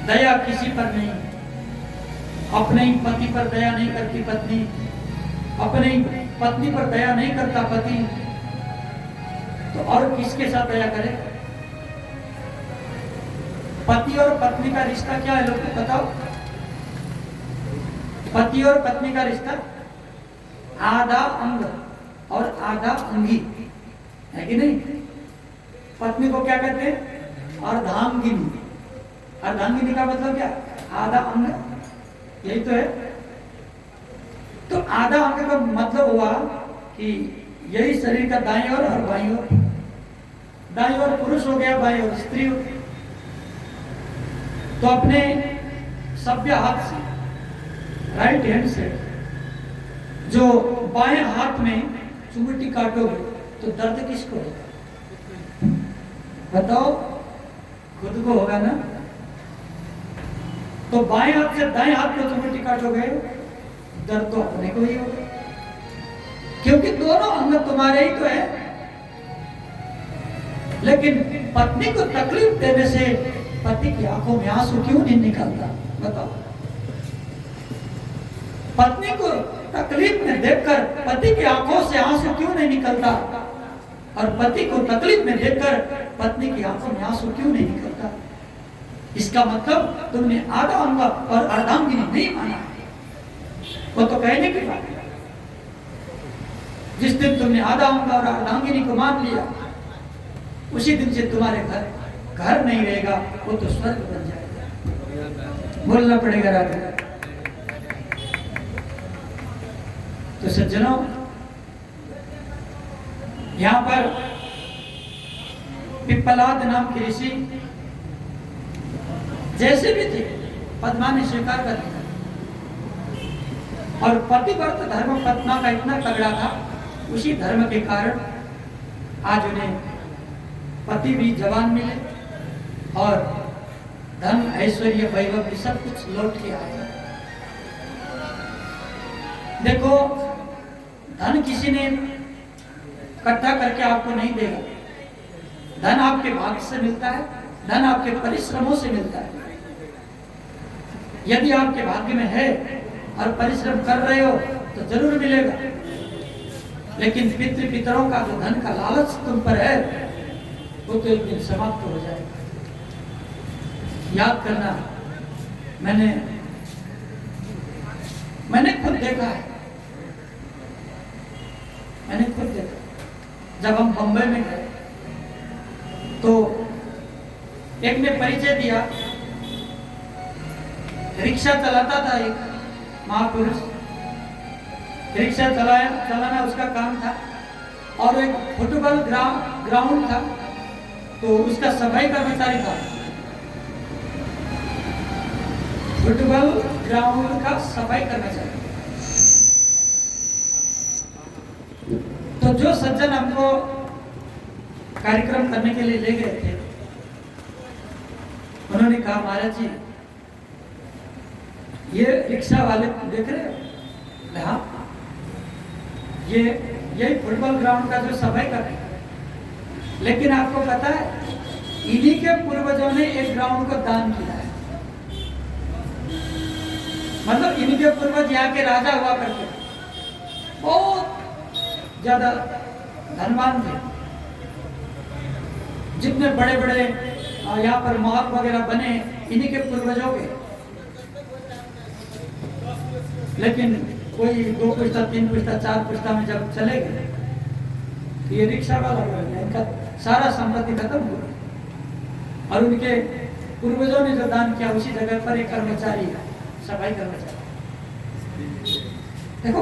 दया किसी पर नहीं, अपने ही पति पर दया नहीं करती पत्नी, अपने ही पत्नी पर दया नहीं करता पति, तो और किसके साथ दया करे? पति और पत्नी का रिश्ता क्या है, लोग को बताओ। पति और पत्नी का रिश्ता आधा अंग और आधा अंगी है कि नहीं? पत्नी को क्या कहते हैं? अर्धांगिनी। अर्धांगिनी का मतलब क्या? आधा अंग, यही तो है। तो आधा अंग का मतलब हुआ कि यही शरीर का दाईं ओर और बाईं ओर। दाईं ओर पुरुष हो गया, बाईं ओर स्त्री हो गई। तो अपने सभ्य हाथ से, राइट हैंड से जो बाएं हाथ में चुमटी काटोगे तो दर्द किसको होगा? बताओ, खुद को होगा ना। तो बाएं हाथ से दाएं हाथ को चुमटी काटोगे, दर्द तो अपने को ही होगा, क्योंकि दोनों अंग तुम्हारे ही तो है। लेकिन पत्नी को तकलीफ देने से पति की आंखों में आंसू क्यों नहीं निकलता? बताओ। पत्नी को तकलीफ में देखकर पति की आंखों से आंसू क्यों नहीं निकलता? और पति को तकलीफ में देखकर पत्नी की आंखों में आंसू क्यों नहीं निकलता? इसका मतलब तुमने आधा अंग और अर्धांगिनी नहीं माना है। वो तो कहने की बात है। जिस दिन तुमने आधा अंग और अर्धांगिनी को मान लिया, उसी दिन से तुम्हारे घर नहीं रहेगा, वो तो स्वर्ग बन जाएगा। बोलना पड़ेगा राजा। तो सज्जनों, यहां पर पिप्पलाद नाम के ऋषि जैसे भी थे, पद्मा ने स्वीकार कर दिया। और पतिव्रत धर्म पद्मा का इतना तगड़ा था, उसी धर्म के कारण आज उन्हें पति भी जवान मिले और धन, ऐश्वर्य, वैभव भी सब कुछ लौट के आए। देखो, धन किसी ने इकट्ठा करके आपको नहीं देगा। धन आपके भाग्य से मिलता है, धन आपके परिश्रमों से मिलता है। यदि आपके भाग्य में है और परिश्रम कर रहे हो तो जरूर मिलेगा। लेकिन पितरों का जो धन का लालच तुम पर है, वो तो एक दिन समाप्त हो जाएगा। याद करना, मैंने खुद देखा है। मैंने खुद देखा। जब हम बंबई में गए तो एक ने परिचय दिया, रिक्शा चलाता था एक महापुरुष, रिक्शा चलाना उसका काम था। और एक फुटबॉल ग्राउंड था, तो उसका सफाई कर्मचारी था। फुटबॉल ग्राउंड का सफाई कर्मचारी। तो जो सज्जन हमको कार्यक्रम करने के लिए ले गए थे, उन्होंने कहा, महाराज जी, ये रिक्शा वाले देख रहे हो? हाँ, यही फुटबॉल ग्राउंड का जो सफाई कर रहे हैं। लेकिन आपको पता है, इन्हीं के पूर्वजों ने एक ग्राउंड को दान किया है। मतलब इन्हीं के पूर्वज यहाँ के राजा हुआ करते, बहुत ज्यादा धनवान थे। जितने बड़े बड़े यहाँ पर महल वगैरह बने, इन्हीं के पूर्वजों के। लेकिन कोई 2 पुश्ता 3 पुश्ता 4 पुश्ता में जब चले गए तो ये रिक्शा वाला हो गया, इनका सारा संपत्ति खत्म हो गया। और उनके पूर्वजों ने जो दान किया उसी जगह पर एक कर्मचारी, सफाई कर्मचारी। देखो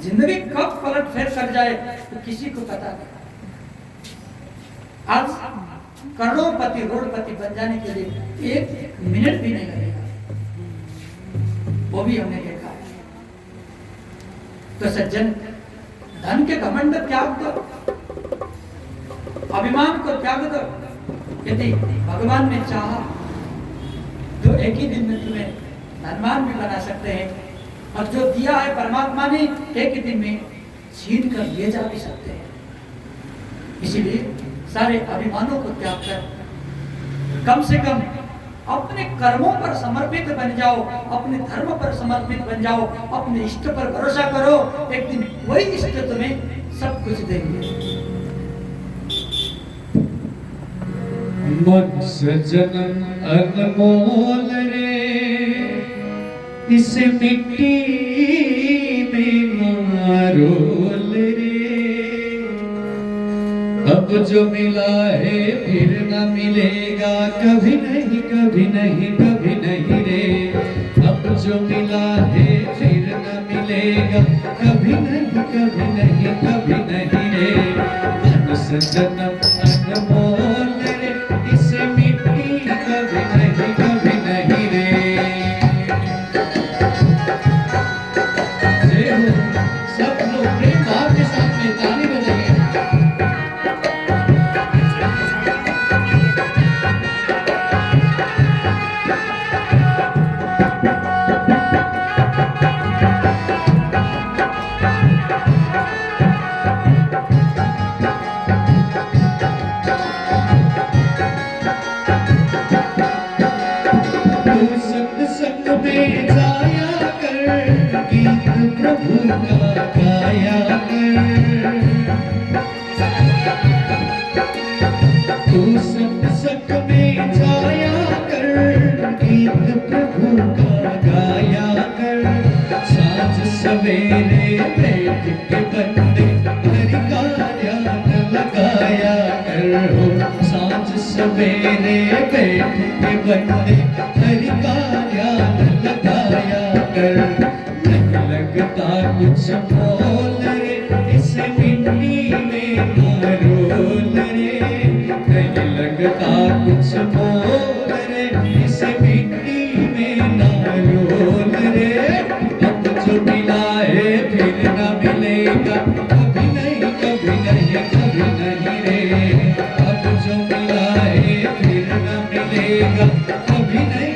जिंदगी कब पलट फेर कर जाए तो किसी को पता नहीं। आज करोड़पति रोडपति बन जाने के लिए 1 मिनट भी नहीं लगेगा, वो भी हमने देखा। तो सज्जन, धन के घमंड त्याग दो, अभिमान को त्याग दो। यदि भगवान ने चाहा तो एक ही दिन में तुम्हें धनवान भी बना सकते हैं, और जो दिया है परमात्मा ने एक ही दिन में छीन कर ले जा भी सकते हैं। इसीलिए सारे अभिमानों को त्याग कर कम से कम अपने कर्मों पर समर्पित बन जाओ, अपने धर्म पर समर्पित बन जाओ, अपने इष्ट पर भरोसा करो। एक दिन वही इष्ट तुम्हें सब कुछ देंगे। मन सजन अनमोल रे, इस मिट्टी में मारोल रे। अब जो मिला है फिर न मिलेगा, कभी नहीं कभी नहीं कभी नहीं रे। अब जो मिला है फिर न मिलेगा, कभी नहीं कभी नहीं कभी नहीं रे। मन सजन अनमोल रे, इस मिट्टी कभी नहीं कभी नहीं रे। सब लोग प्रेम भाव के साथ में ताली बजाइए। संग में जाया कर, गीत प्रभु का गाया कर। तू संग में जाया कर, गीत प्रभु का गाया कर। साँझ सवेरे बैठ के बंदे हरि का ध्यान लगाया कर हो। साँझ सवेरे बैठ के बंदे हरि का ध्यान लगाया कर। नहीं लगता कुछ मोल रे, इस मिट्टी में मारोल रे। नहीं लगता कुछ मोल रे, इस मिट्टी में नारोल रे। अब जो मिला है फिर न मिलेगा, कभी नहीं कभी नहीं कभी नहीं रे। अब जो मिला है फिर न मिलेगा, कभी नहीं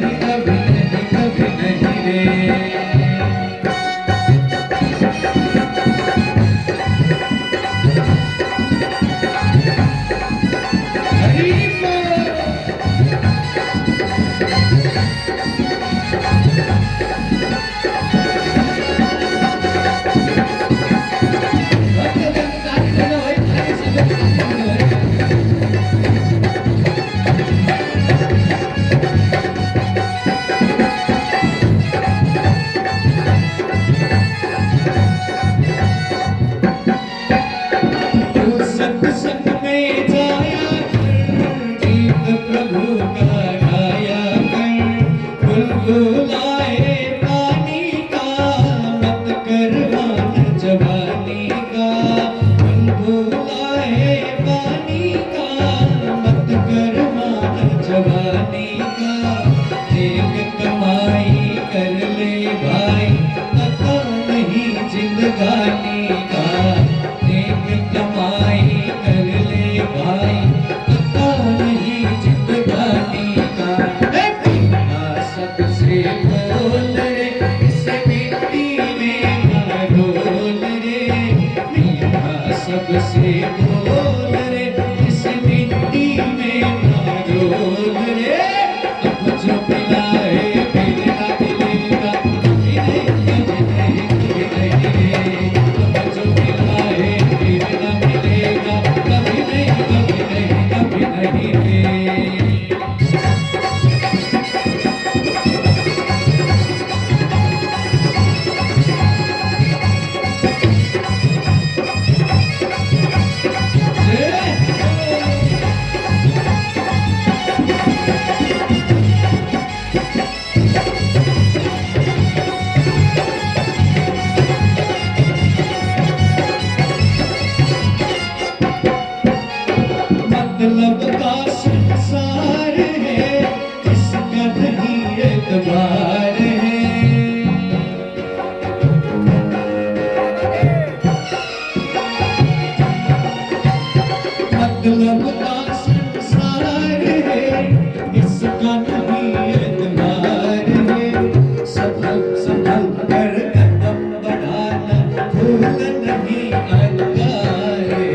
कर कदम बढ़ाना, फूल नहीं अलगाए।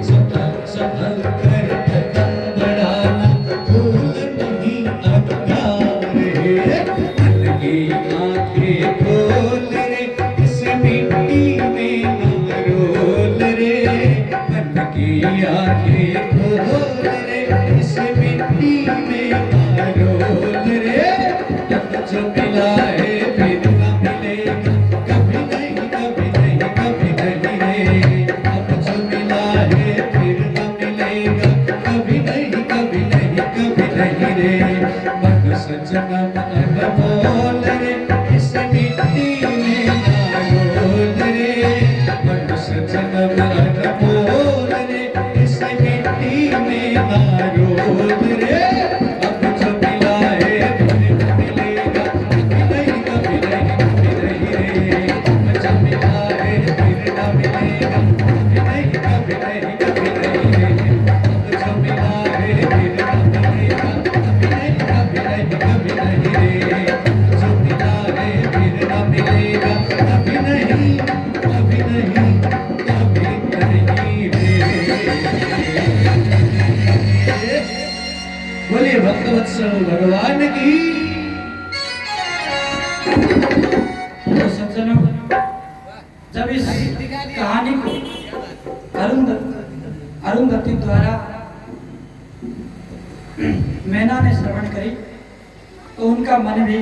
संभल कर कदम बढ़ाना, फूल नहीं अलगाए। मन की आंखें खोल रे, इस मिट्टी में ना रोल रे। मन की आंखें खोल रे, इस मिट्टी में ना रोल रे। अब जो मिला है फिर न मिलेगा, कभी नहीं कभी नहीं कभी नहीं रे। अब जो मिला है फिर न मिलेगा, कभी नहीं कभी नहीं कभी नहीं रे। मन सजना मन बोल रे, इस मिट्टी में ना रोल रे। मन सजना मन बोल रे, इस मिट्टी में ना रोल रे। अब जो मिला है फिर न मिलेगा, कभी नहीं कभी नहीं कभी नहीं रे। अब जो मिला है फिर न मिलेगा, कभी नहीं कभी नहीं कभी नहीं रे। अब जो मिला है फिर न मिलेगा, कभी नहीं कभी नहीं कभी नहीं रे। जो मिला है फिर न मिलेगा, कभी नहीं कभी नहीं कभी नहीं रे। बोलिए भक्तवत्सल भगवान की। तो सज्जनों, जब इस कहानी को अरुंधति द्वारा मैना ने श्रवण करी तो उनका मन भी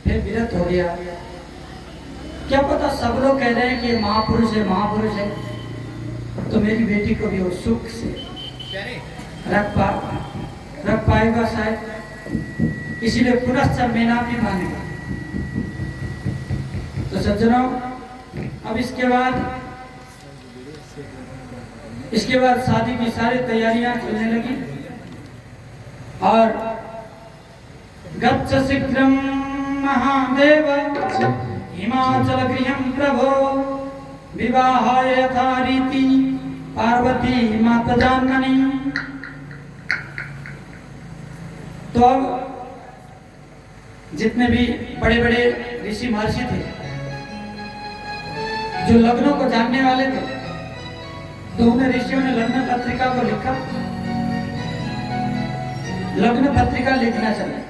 फिर विरत हो गया। क्या पता सब लोग कह रहे हैं कि ये महापुरुष है महापुरुष है, तो मेरी बेटी को भी वो सुख से रख पाएगा शायद, इसीलिए पुनश्च मैना भी मानेगा। तो सज्जनों, अब इसके बाद शादी की सारी तैयारियां चलने लगी। और गच्छ शीघ्रं महादेव हिमाचल गृहं प्रभो, विवाहाय यथा रीति पार्वती माता जाननी। तो अब जितने भी बड़े बड़े ऋषि महर्षि थे जो लग्नों को जानने वाले थे, तो उन्हें ऋषियों ने लग्न पत्रिका को लिखा। लग्न पत्रिका लिखना चाहिए,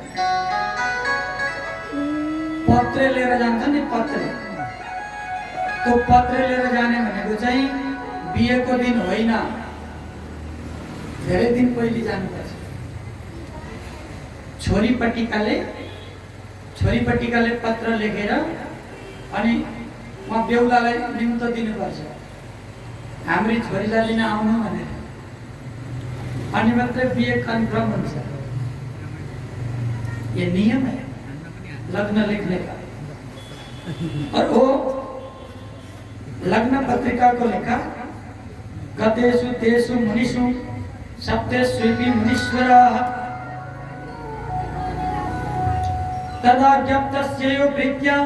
पत्र लेकर जानता नहीं पत्र, तो पत्र लेकर जाने में को चाहिए बीए को दिन हो ना धेरै दिन पहले जानुपर्छ। छोरी पट्टिकाले पत्र लेखेर अनि उहाँ बेहुलालाई निम्तो दिनुपर्छ, हाम्री छोरीलाई लिन आउनु भनेर, अनि मात्रै बिहे कन्फर्म हुन्छ। ये नियम है लग्न लिखने का। और वो लग्न पत्रिका को लिखा, गतेषु तेषु मुनिषु सप्तेष्वपि मुनीश्वराः तदा ज्ञप्तस्यैव प्रीत्या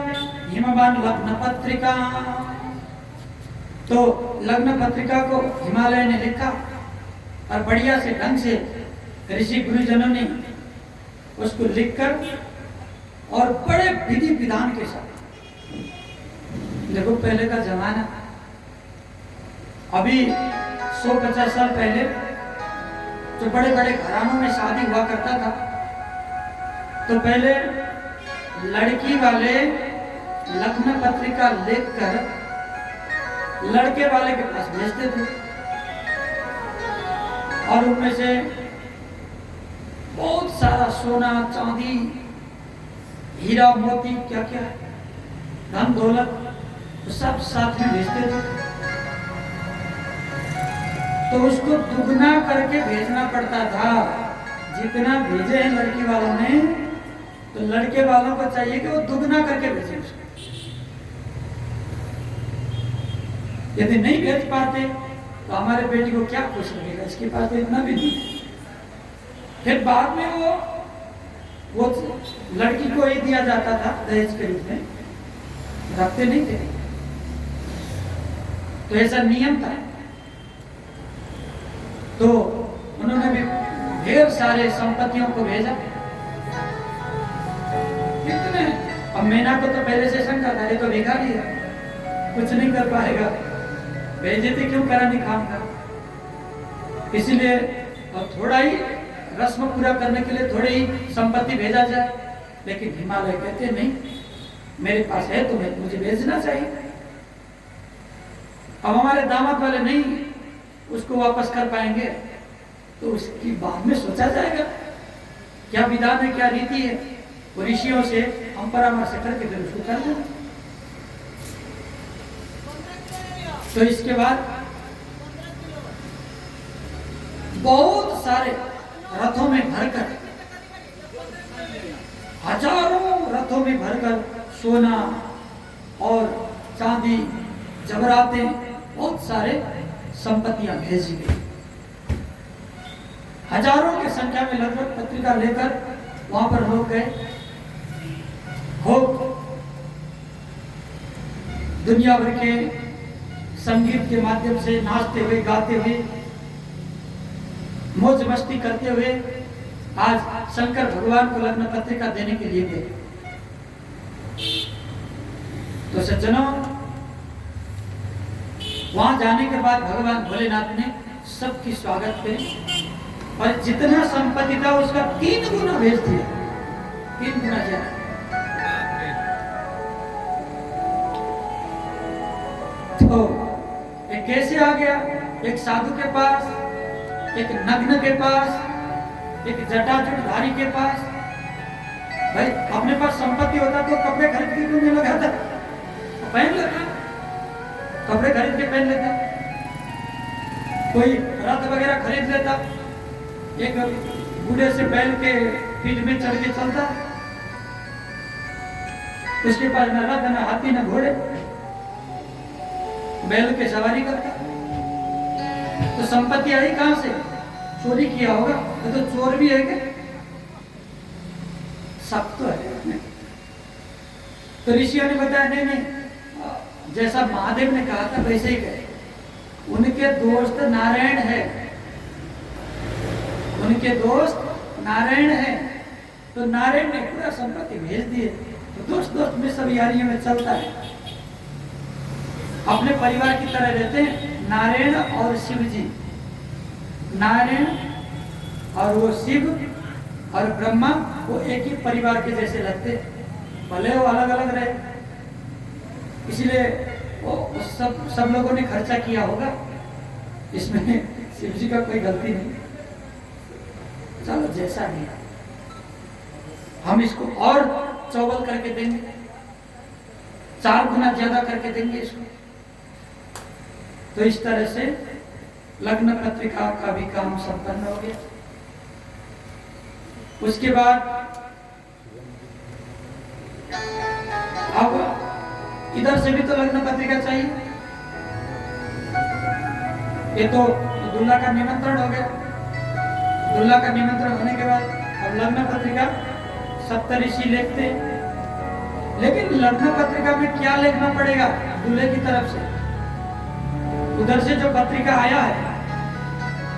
हिमवान् लग्न पत्रिका। तो लग्न पत्रिका को हिमालय ने लिखा और बढ़िया से ढंग से ऋषि गुरुजनों ने उसको लिखकर और बड़े विधि विधान के साथ, देखो पहले का जमाना, अभी 100-50 साल पहले जो बड़े बड़े घरानों में शादी हुआ करता था, तो पहले लड़की वाले लग्न पत्रिका लिखकर लड़के वाले के पास भेजते थे और उनमें से बहुत सारा सोना चांदी हीरा मोती क्या क्या धन दौलत तो सब साथ में भेजते थे। तो उसको दुगना करके भेजना पड़ता था। जितना भेजे हैं लड़की वालों ने, तो लड़के वालों को चाहिए कि वो दुगना करके भेजे उसको। यदि नहीं भेज पाते तो हमारे बेटी को क्या खुश लगेगा, इसके पास तो इतना भी नहीं। फिर बाद में वो लड़की को ही दिया जाता था दहेज के रूप में, रखते नहीं थे। तो ऐसा नियम था। तो उन्होंने भी ढेर सारे संपत्तियों को भेजा। कितने अब मैना को तो पहले से शंका था, ये तो भिखारी है, कुछ नहीं कर पाएगा, बेइज्जती क्यों करानी काम का। इसलिए अब थोड़ा ही रस्म पूरा करने के लिए थोड़ी ही संपत्ति भेजा जाए। लेकिन हिमालय कहते नहीं, मेरे पास है तो मुझे भेजना चाहिए। अब हमारे दामाद वाले नहीं उसको वापस कर पाएंगे, तो उसकी बाद में सोचा जाएगा क्या विधान है, क्या रीति है, वो ऋषियों से हम परामर्श करके फिर उसको कर दें। तो इसके बाद बहुत सारे रथों में भरकर, हजारों रथों में भरकर सोना और चांदी, जवरातें, बहुत सारे संपत्तियां भेजी गई। हजारों की संख्या में लगभग पत्रिका लेकर वहां पर लोग गए। खूब दुनिया भर के संगीत के माध्यम से नाचते हुए, गाते हुए, मौज मस्ती करते हुए आज शंकर भगवान को लग्न पत्रिका देने के लिए गए। तो सज्जनों, वहां जाने के बाद भगवान भोलेनाथ ने सबकी स्वागत किया और जितना संपत्ति था उसका 3 गुना भेज दिया, 3 गुना ज्यादा। तो ये कैसे आ गया? एक साधु के पास, एक नग्न के पास, एक जटाजूटधारी के पास। भाई अपने पास संपत्ति होता तो कपड़े खरीद के क्यों नहीं लगाता, पहन लेता, कपड़े खरीद के पहन लेता, कोई रथ वगैरह खरीद लेता, एक बूढ़े से बैल के पीठ में चढ़ के चलता, उसके पास न रथ, न हाथी, न घोड़े, बैल के सवारी करता। तो संपत्ति आई कहां से? चोरी किया होगा, तो चोर भी है क्या? सब तो है। तो ऋषियों ने बताया नहीं नहीं, जैसा महादेव ने कहा था वैसे ही गए। उनके दोस्त नारायण है, उनके दोस्त नारायण है, तो नारायण ने पूरा संपत्ति भेज दिए। तो दोस्त दोस्त में सब यारियों में चलता है, अपने परिवार की तरह रहते हैं नारायण और शिव जी। नारायण और वो शिव और ब्रह्मा वो एक ही परिवार के जैसे लगते, भले वो अलग अलग रहे। इसलिए वो सब लोगों ने खर्चा किया होगा, इसमें शिव जी का कोई गलती नहीं। चलो जैसा नहीं, हम इसको और चौबल करके देंगे, 4 गुना ज्यादा करके देंगे इसको। तो इस तरह से लग्न पत्रिका का भी काम संपन्न हो गया। उसके बाद अब इधर से भी तो लग्न पत्रिका चाहिए। ये तो दूल्हा का निमंत्रण हो गया। दूल्हा का निमंत्रण होने के बाद अब लग्न पत्रिका सप्तऋषि लिखते हैं। लेकिन लग्न पत्रिका में क्या लिखना पड़ेगा दूल्हे की तरफ से? उधर से जो पत्रिका आया है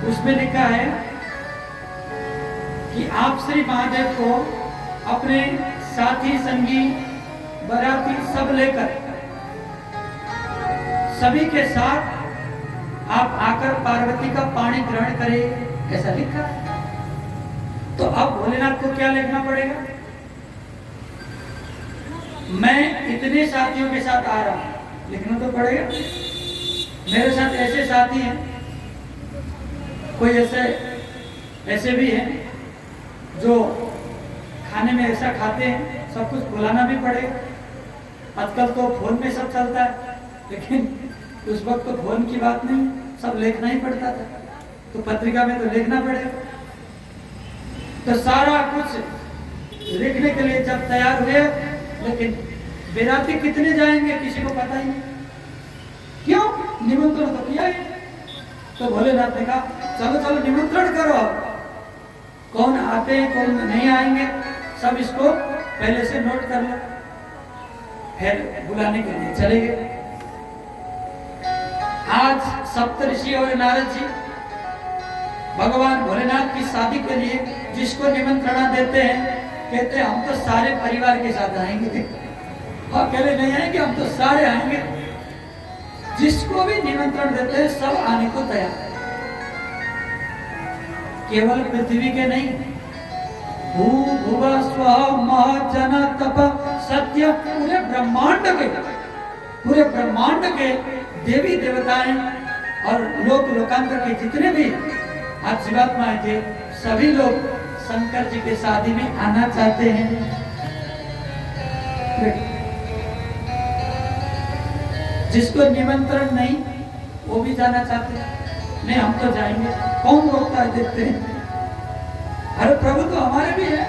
उसमें लिखा है कि आप श्री महादेव को अपने साथी, संगी, बाराती सब लेकर सभी के साथ आप आकर पार्वती का पाणी ग्रहण करें, ऐसा लिखा है। तो अब भोलेनाथ को क्या लिखना पड़ेगा? मैं इतने साथियों के साथ आ रहा हूं, लिखना तो पड़ेगा। मेरे साथ ऐसे साथी हैं, कोई ऐसे भी हैं जो खाने में ऐसा खाते हैं, सब कुछ बुलाना भी पड़ेगा। आजकल तो फोन में सब चलता है, लेकिन उस वक्त तो फोन की बात नहीं, सब लिखना ही पड़ता था। तो पत्रिका में तो लिखना पड़ेगा। तो सारा कुछ लिखने के लिए जब तैयार हुए, लेकिन बेराती कितने जाएंगे किसी को पता ही नहीं। क्यों? निमंत्रण तो किया है। तो भोलेनाथ ने कहा चलो चलो निमंत्रण करो, कौन आते हैं कौन नहीं आएंगे सब इसको पहले से नोट कर लो। फिर बुलाने के लिए चले गए। आज सप्तऋषि और नारद जी भगवान भोलेनाथ की शादी के लिए जिसको निमंत्रणा देते हैं, कहते हैं हम तो सारे परिवार के साथ आएंगे। अकेले नहीं आएंगे, हम तो सारे आएंगे। जिसको भी निमंत्रण देते हैं सब आने को तैयार है, केवल पृथ्वी के नहीं, भू भुव स्व मह जन तप सत्य, पूरे ब्रह्मांड के देवी देवताएं और लोकांतर के जितने भी आज जीवात्माएं थे, सभी लोग शंकर जी के शादी में आना चाहते हैं। जिसको निमंत्रण नहीं वो भी जाना चाहते हैं, नहीं हम तो जाएंगे, कौन रोकता है, देखते हैं। अरे प्रभु तो हमारे भी है,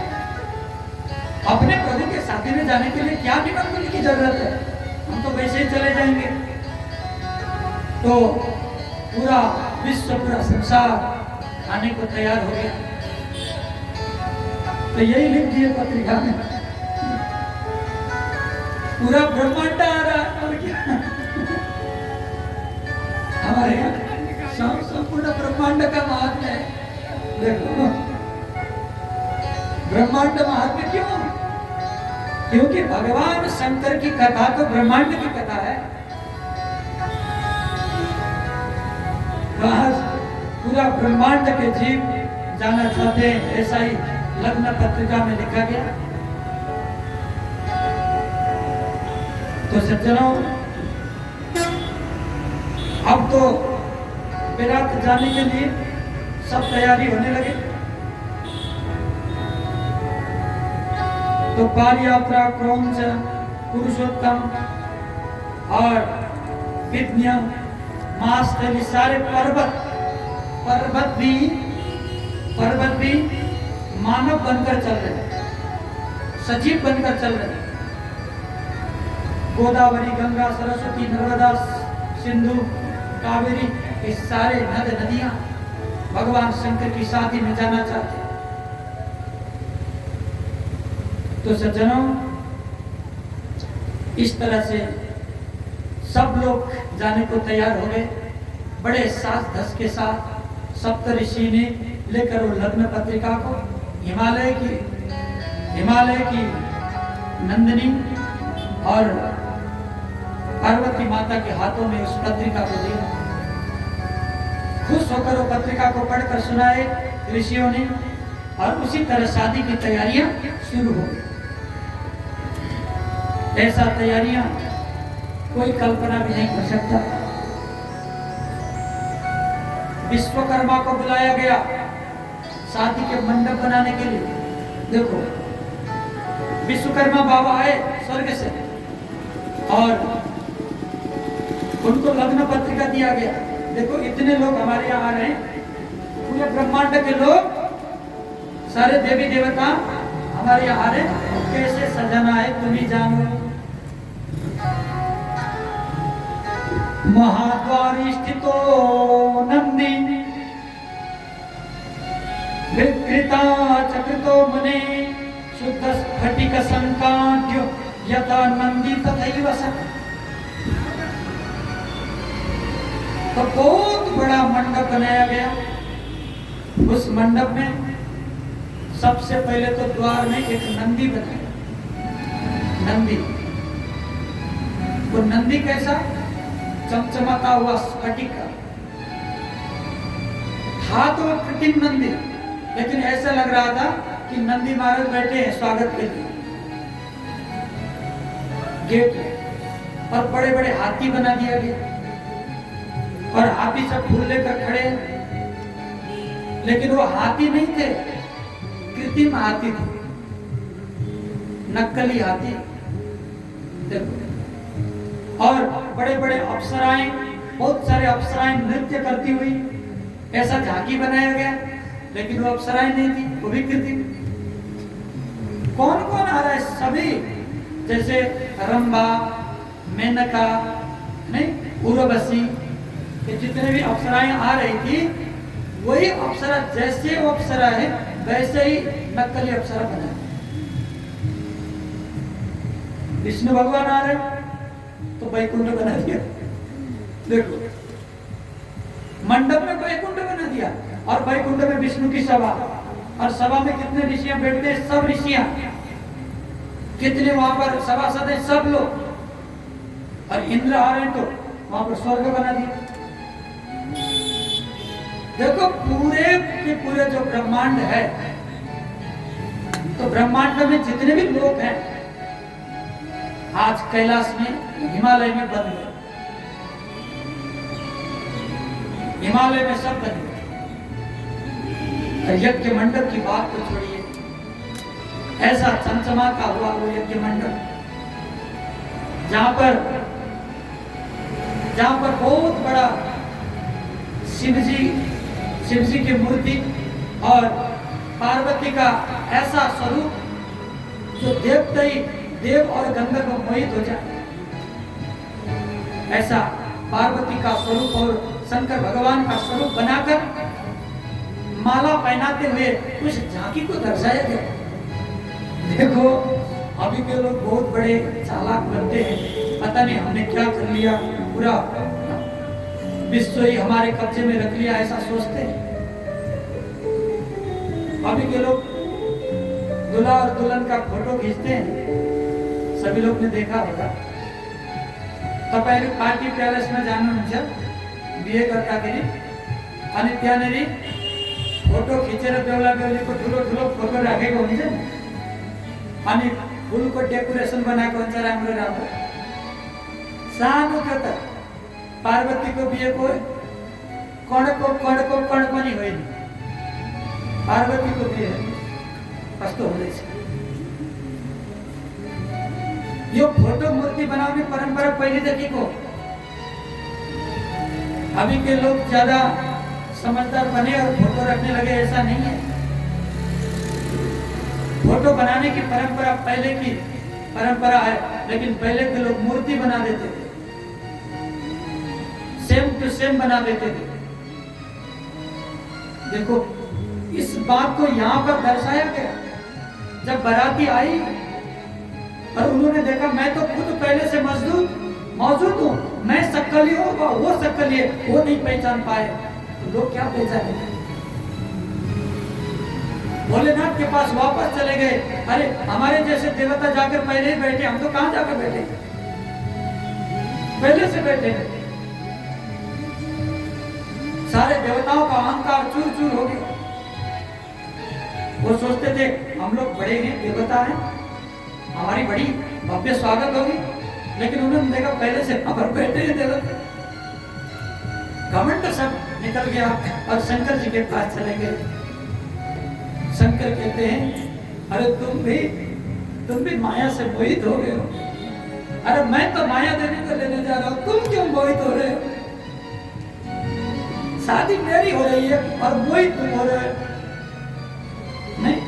अपने प्रभु के शादी में जाने के लिए क्या निमंत्रण की जरूरत है, हम तो वैसे ही चले जाएंगे। तो पूरा विश्व, पूरा संसार आने को तैयार हो गया। तो यही लिख दिए पत्रिका में, पूरा ब्रह्मांड आ रहा है, और क्या हमारे यहाँ संपूर्ण ब्रह्मांड का महात्म्य है। देखो ब्रह्मांड महात्म्य क्यों? क्योंकि भगवान शंकर की कथा तो ब्रह्मांड की कथा है। पूरा ब्रह्मांड के जीव जाना चाहते हैं, ऐसा ही लग्न पत्रिका में लिखा गया। तो सज्जनों, अब तो विराट जाने के लिए सब तैयारी होने लगे। तो पाल यात्रा, क्रौंच, पुरुषोत्तम और विद्या, मास्तली, सारे पर्वत भी मानव बनकर चल रहे हैं, सजीव बनकर चल रहे हैं। गोदावरी, गंगा, सरस्वती, नर्मदा, सिंधु, कावेरी, ये सारे नदियां भगवान शंकर की शादी में जाना चाहते हैं। तो सज्जनों, इस तरह से सब लोग जाने को तैयार हो गए। बड़े साज धस के साथ सप्त ऋषि ने लेकर वो लग्न पत्रिका को हिमालय की नंदिनी और पार्वती माता के हाथों में उस पत्रिका को दिया। खुश होकर वो पत्रिका को पढ़कर सुनाए ऋषियों ने, और उसी तरह शादी की तैयारियां शुरू हो गई। ऐसा तैयारियां कोई कल्पना भी नहीं कर सकता। विश्वकर्मा को बुलाया गया शादी के मंडप बनाने के लिए। देखो, विश्वकर्मा बाबा आए स्वर्ग से और उनको लग्न पत्रिका दिया गया। देखो, इतने लोग हमारे यहाँ आ रहे हैं, पूरे ब्रह्मांड के लोग, सारे देवी देवता हमारे यहाँ आ रहे हैं। कैसे सजाना है तुम ही जानो। महाद्वारी स्थितो नंदी, विकृता चक्रितो मुने, शुद्ध स्फटिक संकाढ्यो यथा नंदी तथैव स। तो बहुत बड़ा मंडप बनाया गया। उस मंडप में सबसे पहले तो द्वार में एक नंदी बनाया। नंदी, वो नंदी कैसा? चमचमाता हुआ स्फटिक का था। तो कृत्रिम नंदी, लेकिन ऐसा लग रहा था कि नंदी महाराज बैठे हैं स्वागत के लिए गेट में, और बड़े बड़े हाथी बना दिया गया और हाथी सब फूल लेकर खड़े हैं। लेकिन वो हाथी नहीं थे, कृत्रिम हाथी थे, नकली हाथी। देखो, और बड़े बड़े अप्सराएं, बहुत सारे अप्सराएं नृत्य करती हुई ऐसा झांकी बनाया गया। लेकिन वो अप्सराएं नहीं थी, वो भी कृत्रिम। कौन कौन आ रहा है? सभी, जैसे रंभा, मेनका, नहीं, उर्वशी, ये जितने भी अप्सराएं आ रही थी, वही अप्सरा, जैसे वो अप्सरा है वैसे ही नकली अप्सरा बना। विष्णु भगवान आ रहे तो वैकुंठ बना दिया। देखो, मंडप में वैकुंठ बना दिया और वैकुंठ में विष्णु की सभा, और सभा में कितने ऋषियां बैठते हैं? सब ऋषियां, कितने वहां पर सभासद हैं, सब लोग, और इंद्र आ रहे हैं तो वहां पर स्वर्ग बना दिया। देखो पूरे के पूरे जो ब्रह्मांड है, तो ब्रह्मांड में जितने भी लोग हैं आज कैलाश में, हिमालय में बंद है, हिमालय में सब बंद है। यज्ञ मंडप की बात तो छोड़िए, ऐसा चमचमाता हुआ वो यज्ञ मंडप, जहां पर बहुत बड़ा शिव जी की मूर्ति और पार्वती का ऐसा स्वरूप जो देखते ही देव और गंधर्व मोहित हो जाए, ऐसा पार्वती का स्वरूप और शंकर भगवान का स्वरूप बनाकर माला पहनाते हुए उस झांकी को दर्शाया गया। देखो अभी के लोग बहुत बड़े चालाक बनते हैं, पता नहीं हमने क्या कर लिया, पूरा विश्व ही हमारे कब्जे में रख लिया, ऐसा सोचते हैं। अभी के लोग दूल्हा और दुल्हन का फोटो खींचते हैं, सभी लोग ने देखा होगा। तो पहले पार्टी पैलेस में जाना उनसे बीए करता के लिए त्याने फोटो खींचे बेवला बेवली को ठुलो फोटो राखेको हुन्छ अनि फुलको डेकोरेसन बनाएको हुन्छ राम्रो राम्रो। सानो त्यो त पार्वतीको बिहेको कणको कण पनि होइन, पार्वतीको बिहे कस्तो हुँदैछ। यो फोटो मूर्ति बनाउने परंपरा पहिलेदेखिको। अभी के लोग ज्यादा समझदार बने और फोटो रखने लगे, ऐसा नहीं है। फोटो बनाने की परंपरा पहले की परंपरा है, लेकिन पहले के लोग मूर्ति बना देते थे, सेम टू सेम बना देते थे। देखो इस बात को यहाँ पर दर्शाया गया। जब बाराती आई और उन्होंने देखा मैं तो खुद पहले से मौजूद हूँ, मैं सक्कली हूँ, वो सक्कली है, वो नहीं पहचान पाए, तो लोग क्या पहचाने। भोलेनाथ के पास वापस चले गए। अरे हमारे जैसे देवता जाकर पहले ही बैठे, हम तो कहाँ जाकर बैठे, पहले से बैठे। सारे देवताओं का अहंकार चूर चूर हो गया। वो सोचते थे हम लोग बड़े हैं, देवता हैं, हमारी बड़ी भव्य स्वागत होगी, लेकिन उन्होंने देखा पहले से अपर बैठे हैं देवता। घमंड सब निकल गया और शंकर जी के पास चले गए। शंकर कहते हैं अरे तुम भी माया से मोहित हो गए हो। अरे मैं तो माया देवी को लेने जा रहा हूँ, तुम क्यों मोहित हो रहे हो? शादी मेरी हो रही है और मोहित तुम हो रहे हो। नहीं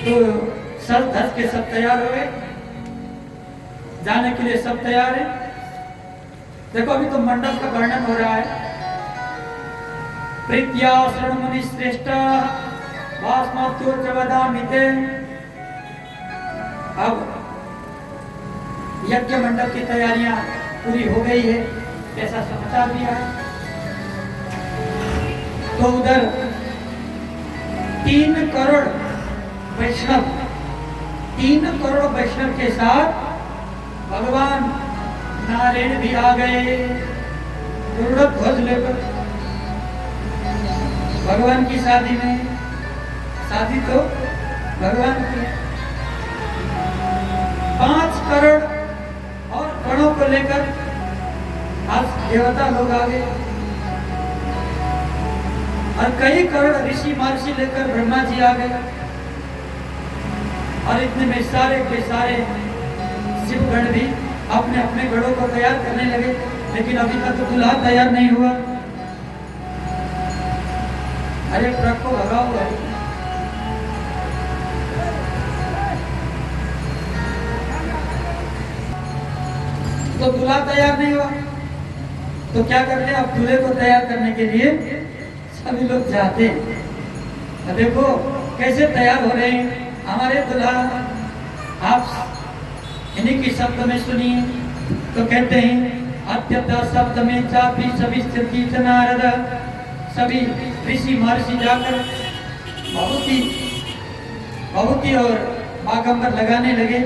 तो सर धस के सब तैयार हो गए, जाने के लिए सब तैयार है। देखो अभी तो मंडप का वर्णन हो रहा है। प्रीत्या शरण मुनि श्रेष्ठ वास्मत्योर्जवदामिते। अब यज्ञ मंडप की तैयारियां पूरी हो गई है, ऐसा समाचार दिया। तो उधर 3 करोड़ वैष्णव के साथ भगवान नारायण भी आ गए, गरुड़ ध्वज लेकर। भगवान की शादी में, शादी तो भगवान की, 5 करोड़ और गणों को लेकर आज देवता लोग आ गए, और कई करोड़ ऋषि महर्षि लेकर ब्रह्मा जी आ गए। और इतने में सारे के सारे शिवगण भी अपने अपने गणों को तैयार करने लगे, लेकिन अभी तक तो दूल्हा तैयार नहीं हुआ। अरे ट्रक को भगाओ भाई। तो दूल्हा तैयार नहीं हुआ तो क्या करते हैं, अब दूल्हे को तैयार करने के लिए सभी लोग जाते हैं। देखो कैसे तैयार हो रहे हैं हमारे दूल्हा। आप इन्हीं की शब्द में सुनिए। तो कहते हैं अत्यंत शब्द में चापी सभी स्थिति नारद, सभी ऋषि महर्षि जाकर बहुत ही भभूति और बागंबर लगाने लगे।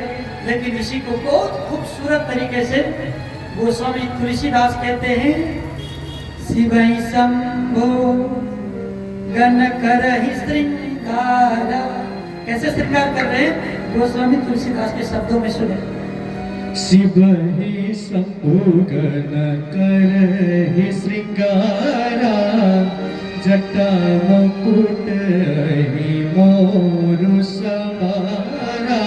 लेकिन इसी को बहुत खूबसूरत तरीके से गोस्वामी तुलसीदास कहते हैं, शिवई शंभो गण करहि श्रृंगार। कैसे श्रृंगार कर रहे हैं? गोस्वामी तुलसीदास के शब्दों में सुने। शिव ही शंभु गण करहि श्रृंगारा, जटा मुकुट ही मोरु समारा,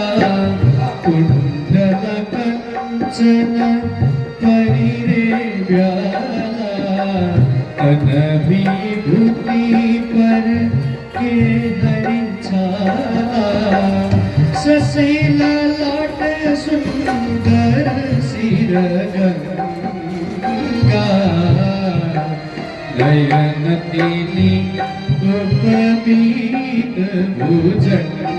कुंडल कंचन परिरे व्याला, तन विभूति पर के हरि छाला, ससेला लाट सुंदर सिर गंगा, नयन तीली उपबीत भुजंगा,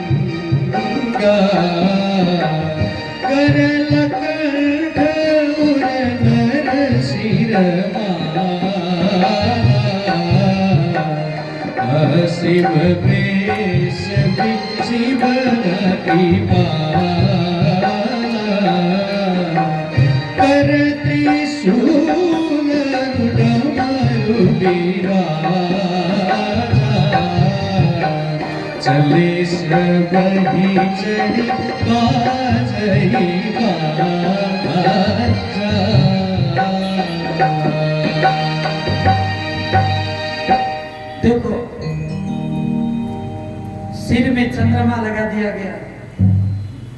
करल कंठ उर नर सिर माला, शिव वेश शिव की माला, करती शूल डमरू बिराजा, चले सबहि चढ़ी बाजहि बाजा। देखो, सिर में चंद्रमा लगा दिया गया,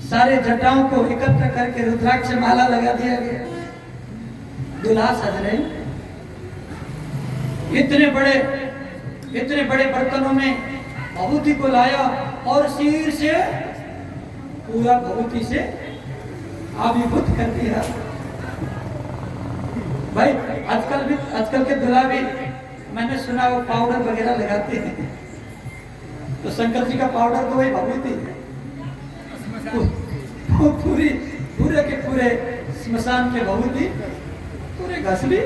सारे जटाओं को एकत्र करके रुद्राक्ष माला लगा दिया गया, दूल्हा सज रहे। इतने बड़े बर्तनों में भभूति को लाया और सिर से पूरा भभूति से आविर्भूत कर दिया। भाई आजकल के दूल्हा भी मैंने सुना वो पाउडर वगैरह लगाते हैं, तो शंकर जी का पाउडर तो वही भभूति है। वो पूरे के पूरे स्मशान के भभूति पूरे घसली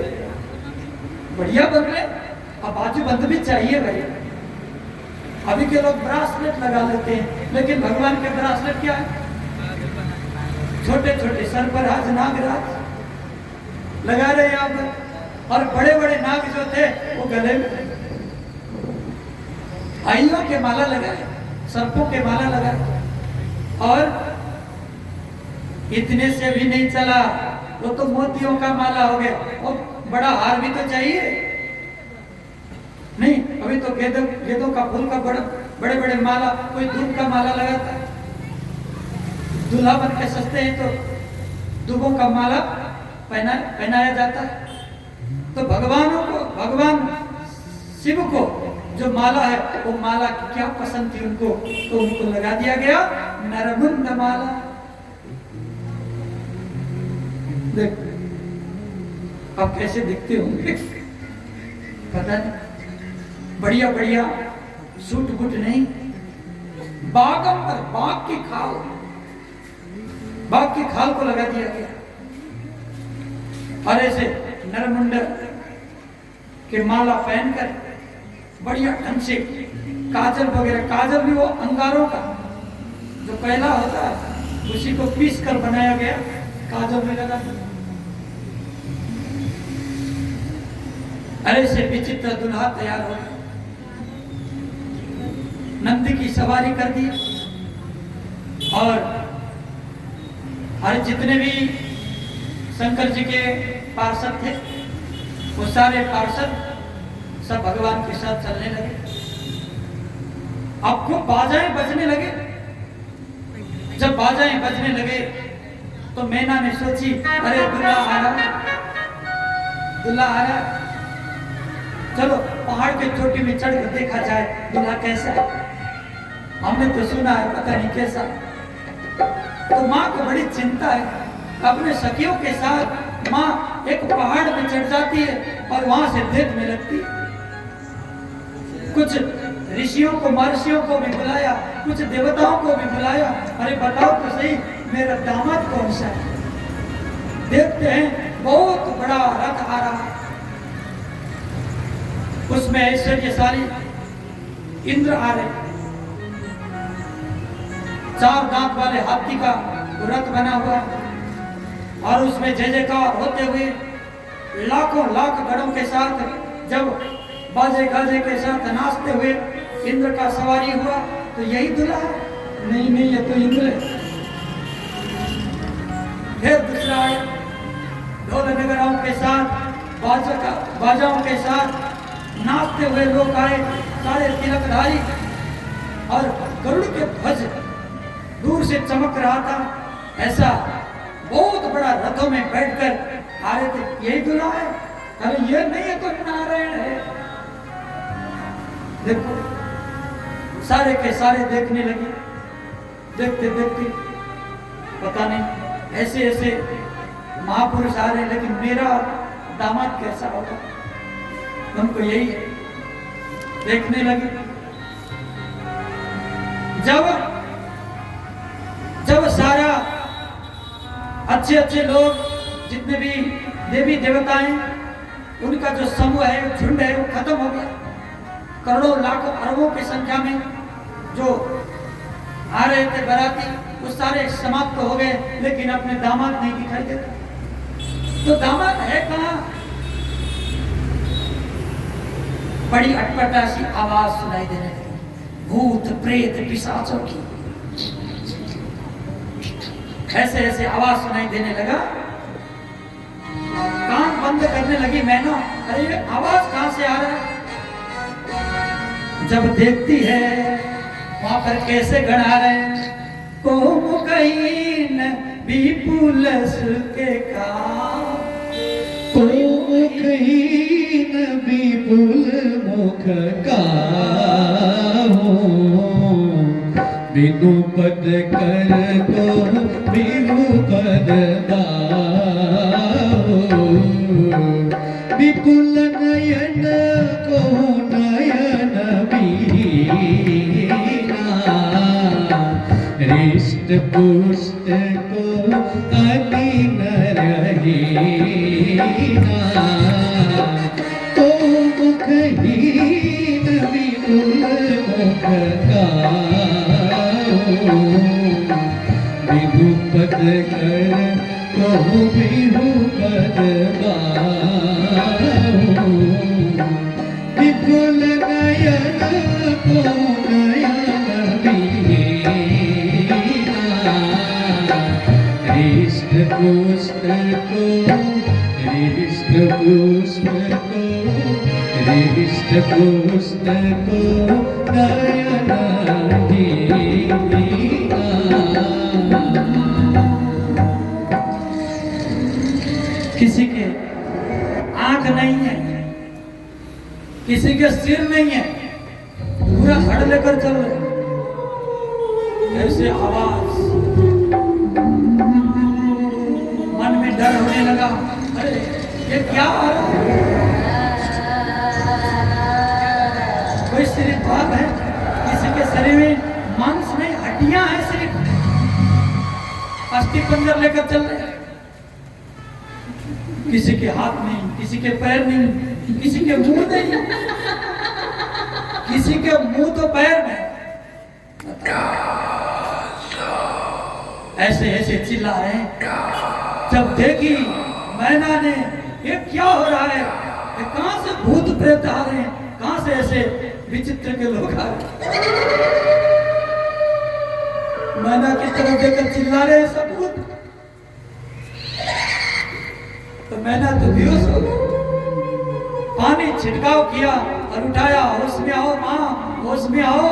बढ़िया बन रहे। अब बाजू बंद भी चाहिए भाई। अभी के लोग ब्रासलेट लगा लेते हैं, लेकिन भगवान के ब्रासलेट क्या है? छोटे छोटे सर पर आज नागराज लगा रहे यहाँ पर, और बड़े बड़े नाग जो थे वो गले में आइयों के माला लगाए, सर्पों के माला लगाए। और इतने से भी नहीं चला, वो तो मोतियों का माला हो गया। और बड़ा हार भी तो चाहिए नहीं, अभी तो गेंदों का फूल का बड़े बड़े माला, कोई दूब का माला लगाता है। दूल्हा बन के सजते हैं तो दूबों का माला पहनाया जाता है। तो भगवान शिव को जो माला है, वो माला क्या पसंद थी उनको, तो उनको लगा दिया गया नरमुंड माला। देख आप कैसे दिखते होंगे पता नहीं, बढ़िया बढ़िया सूट बूट नहीं, बागंबर बाग की खाल को लगा दिया गया। और ऐसे नरमुंड के माला पहनकर बढ़िया ढंग से काजल वगैरह, काजल भी वो अंगारों का जो पहला होता है उसी को पीस कर बनाया गया, काजल में लगा। अरे से विचित्र दुल्हा तैयार हो गया, नंदी की सवारी कर दी। और जितने भी शंकर जी के पार्षद थे, वो सारे पार्षद सब भगवान के साथ चलने लगे। अब खूब बाजाएं बजने लगे। जब बाजाएं बजने लगे तो मैना ने सोची, अरे दूल्हा आ रहा, चलो पहाड़ के चोटी में चढ़ कर देखा जाए दूल्हा कैसा है। हमने तो सुना है पता नहीं कैसा। तो माँ को बड़ी चिंता है, अपने सखियों के साथ माँ एक पहाड़ पे चढ़ जाती है और वहां से देखने लगती है। कुछ ऋषियों को, महर्षियों को भी बुलाया, कुछ देवताओं को भी बुलाया। अरे बताओ तो सही मेरा दामाद कौन सा है? देखते हैं बहुत बड़ा रथ आ रहा है, उसमें ऐश्वर्यशाली इंद्र आ रहे। 4 दांत वाले हाथी का रथ बना हुआ और उसमें जय जयकार होते हुए लाखों लाख गणों के साथ जब बाजे गाजे के साथ नाचते हुए इंद्र का सवारी हुआ तो यही दूल्हा है? नहीं नहीं, ये तो इंद्र है। फिर दूसरा आया ढोल नगारों के साथ बाजाओं के साथ नाचते हुए लोग आए, सारे तिलकधारी, और गरुड़ के ध्वज दूर से चमक रहा था। ऐसा बहुत बड़ा रथों में बैठकर आ रहे थे। यही दूल्हा है? अरे ये नहीं है तो नारायण है। देखो सारे के सारे देखने लगे, देखते देखते पता नहीं ऐसे ऐसे महापुरुष आ रहे, लेकिन मेरा दामाद कैसा होगा, हमको यही देखने लगे। जब सारा अच्छे अच्छे लोग जितने भी देवी देवता हैं उनका जो समूह है, झुंड है, वो खत्म हो गया। करोड़ों लाखों अरबों की संख्या में जो आ रहे थे बाराती, वो सारे समाप्त हो गए, लेकिन अपने दामाद नहीं दिखाई देता। तो दामाद है कहाँ? बड़ी अटपटा सी आवाज सुनाई देने लगी, भूत प्रेत पिशाचों की। ऐसे ऐसे आवाज सुनाई देने लगा, कान बंद करने लगी मैना, अरे ये आवाज कहां से आ रहा है? जब देखती है वहां पर कैसे गण आ रहे हैं, कोमुकहीन विपुलस के काम, कोमुकहीन विपुल मुख काहू, बिनु पद कर तो बिनु पद दाहू, विपुल नयन को नयन बीना, हृष्ट पुष्ट को अति नरहीना, कोमुखहीन विपुल मुख काहू, बिनु पद कर कहु बिनु पद बाहू, विपुल नयन को नयन बीना, हृष्ट पुष्ट को हृष्ट पुष्ट को हृष्ट पुष्ट को नयन बीना। किसी के आंख नहीं है, किसी के सिर नहीं है, पूरा हड़ लेकर चल रहे। ऐसे आवाज, मन में डर होने लगा, अरे ये क्या आ रहा है? कोई सिर्फ बात है, किसी के शरीर में मांस में हड्डियां हैं, सिर्फ अस्थि पंजर लेकर चल रहे। किसी के हाथ नहीं, किसी के पैर नहीं, किसी के मुंह नहीं, किसी के मुंह तो पैर में। ऐसे ऐसे चिल्ला रहे हैं। जब देखी मैना ने ये क्या हो रहा है, ये कहां से भूत प्रेत आ रहे हैं, कहां से ऐसे विचित्र के लोग आ रहे हैं। मैना की तरफ देखकर चिल्ला रहे हैं सब भूत। तो मैंने तो बेहोश हो गई, पानी छिड़काव किया और उठाया, होश में आओ माँ, होश में आओ,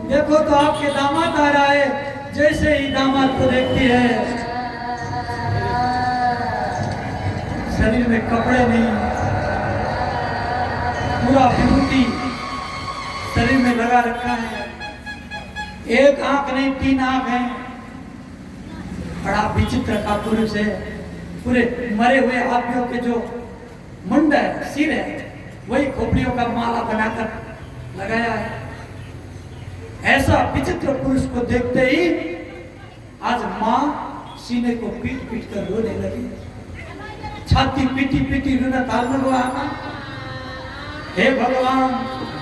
देखो तो आपके दामाद आ रहा है। जैसे ही दामाद को देखती है, शरीर में कपड़े नहीं, पूरा विभूति शरीर में लगा रखा है, एक आंख नहीं 3 आंख है, बड़ा विचित्र का पुरुष है। पूरे मरे हुए आदमियों के जो मुंड है, सिर है, वही खोपड़ियों का माला बनाकर लगाया है। ऐसा विचित्र पुरुष को देखते ही आज माँ सीने को पीट पीट कर रोने लगी, छाती पीटी पीटी रोना तालना हुआ। हे भगवान,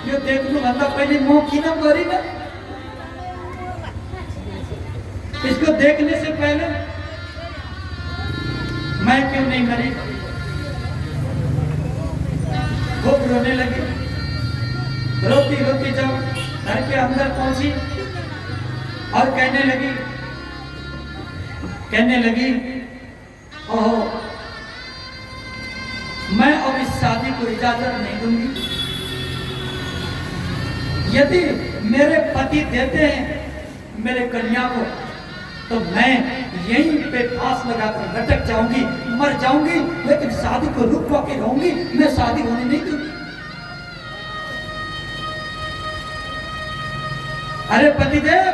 ये देख लू मतलब पहले मुंह की न करी ना, इसको देखने से पहले मैं क्यों नहीं मरी? खूब रोने लगी। रोती रोती जब घर के अंदर पहुंची और कहने लगी ओहो, मैं अब इस शादी को इजाजत नहीं दूंगी। यदि मेरे पति देते हैं मेरे कन्या को तो मैं यहीं पे फांस लगाकर लटक जाऊंगी, मर जाऊंगी, लेकिन शादी को रुकवा के रहूंगी, मैं शादी होने नहीं दूंगी। अरे पतिदेव,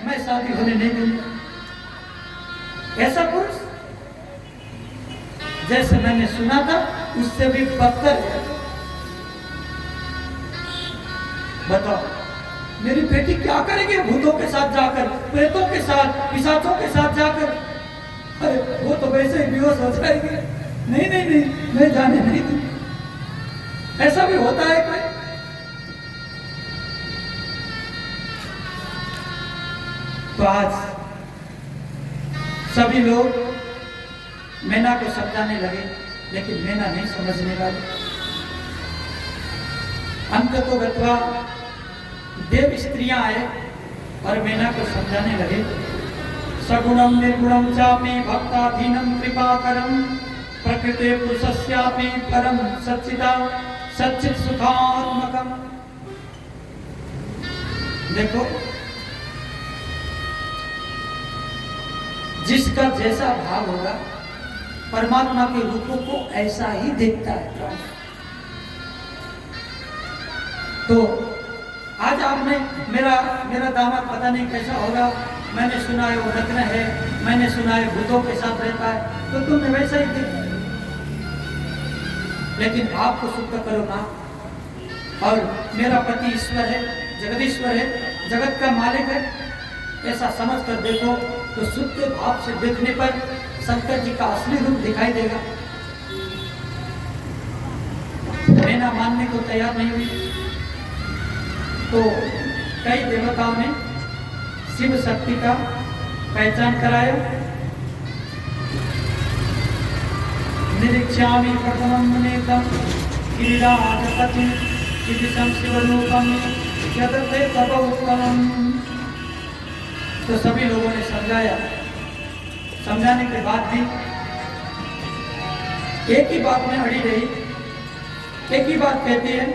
मैं शादी होने नहीं दूंगा। ऐसा पुरुष जैसे मैंने सुना था उससे भी बदतर है। बताओ मेरी बेटी क्या करेगी भूतों के साथ जाकर, प्रेतों के साथ, पिशाचों के साथ जाकर? अरे वो तो वैसे ही बेहोश हो जाएगी। नहीं नहीं नहीं, मैं जाने नहीं दूंगी। ऐसा भी होता है कोई? तो आज सभी लोग मैना को समझाने लगे, लेकिन मैना नहीं समझने वाली। अंत तो गत्वा देव स्त्रियां आए और मैना को समझाने लगे, सगुणम निर्गुणम चापि भक्ताधीनम कृपाकरम प्रकृते पुरुषस्यापि परम सच्चिदा सच्चित सुखात्मकम। देखो, जिसका जैसा भाव होगा परमात्मा के रूपों को ऐसा ही देखता है। तो आज आपने मेरा दामाद पता नहीं कैसा होगा, मैंने सुना है वो रत्न है, मैंने सुना है भूतों के साथ रहता है, तो तुमने वैसा ही देखा। लेकिन आपको शुद्ध करो ना, और मेरा पति ईश्वर है, जगदीश्वर है, जगत का मालिक है, ऐसा समझ कर देखो तो शुद्ध भाव से देखने पर शंकर जी का असली रूप दिखाई देगा। मैना मानने को तैयार नहीं हुई तो कई देवताओं ने शिव शक्ति का पहचान कराया। निरीक्षामि प्रथमं मुनेतम क्रीडाजपति कीदृशं शिवरूपं यदते तप उत्तमम्। तो सभी लोगों ने समझाया, समझाने के बाद भी एक ही बात में अड़ी रही, एक ही बात कहती है,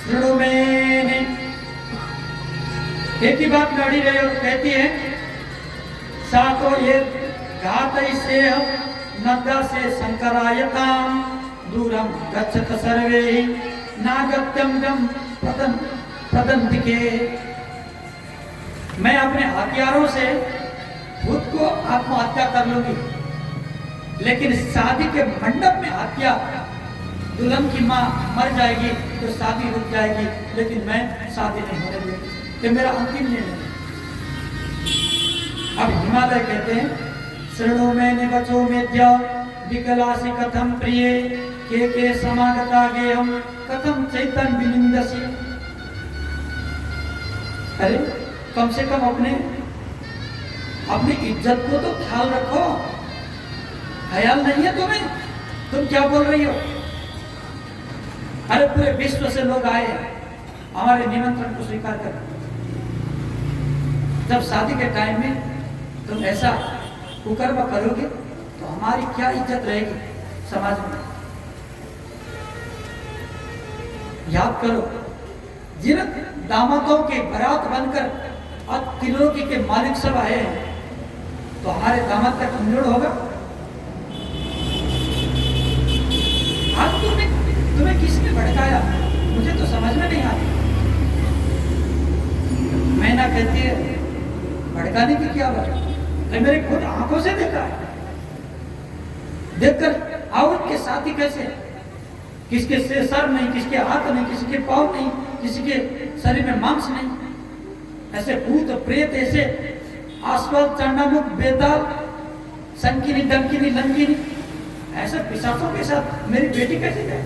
शृणु मैंने, एक ही बात में अड़ी रही और कहती है, सातो ये घात से नद्दा से शंकरायताम दूरम गच्छत सर्वे नागत्यम गम प्रदंतिके। मैं अपने हथियारों से खुद को आत्महत्या कर लूंगी, लेकिन शादी के मंडप में हत्या, दुल्हन की माँ मर जाएगी तो शादी रुक जाएगी, लेकिन मैं शादी नहीं होने दूंगी। ये मेरा अंतिम निर्णय है। अब हिमालय कहते हैं, शृणु मैंने बचो मेद्य विकलासी कथम प्रिय के समागता गेयम कथम चैतन विनिंदसी। अरे कम से कम अपनी इज्जत को तो ख्याल रखो, ख्याल नहीं है तुम्हें? तुम क्या बोल रही हो? अरे पूरे विश्व से लोग आए हमारे निमंत्रण को स्वीकार कर, जब शादी के टाइम में तुम ऐसा कुकर्म करोगे तो हमारी क्या इज्जत रहेगी समाज में? याद करो, जिन दामादों के बारात बनकर और त्रिलोकी के मालिक सब आए हैं, तो हमारे दामाद का कमजोर होगा? आज तुम्हें किसने भड़काया? मुझे तो समझ में नहीं आता। मैना कहती है, भड़काने की क्या बात है? मेरे खुद आंखों से देखा है, देखकर औरत के साथी कैसे, किसके सर नहीं, किसके हाथ नहीं, किसी के पाँव नहीं, किसी के शरीर में मांस नहीं, ऐसे भूत प्रेत, ऐसे आसपास चंडामुख बेताल संकीनी डंकीनी लंकीनी, ऐसे पिशाचों के साथ मेरी बेटी कैसे जाए?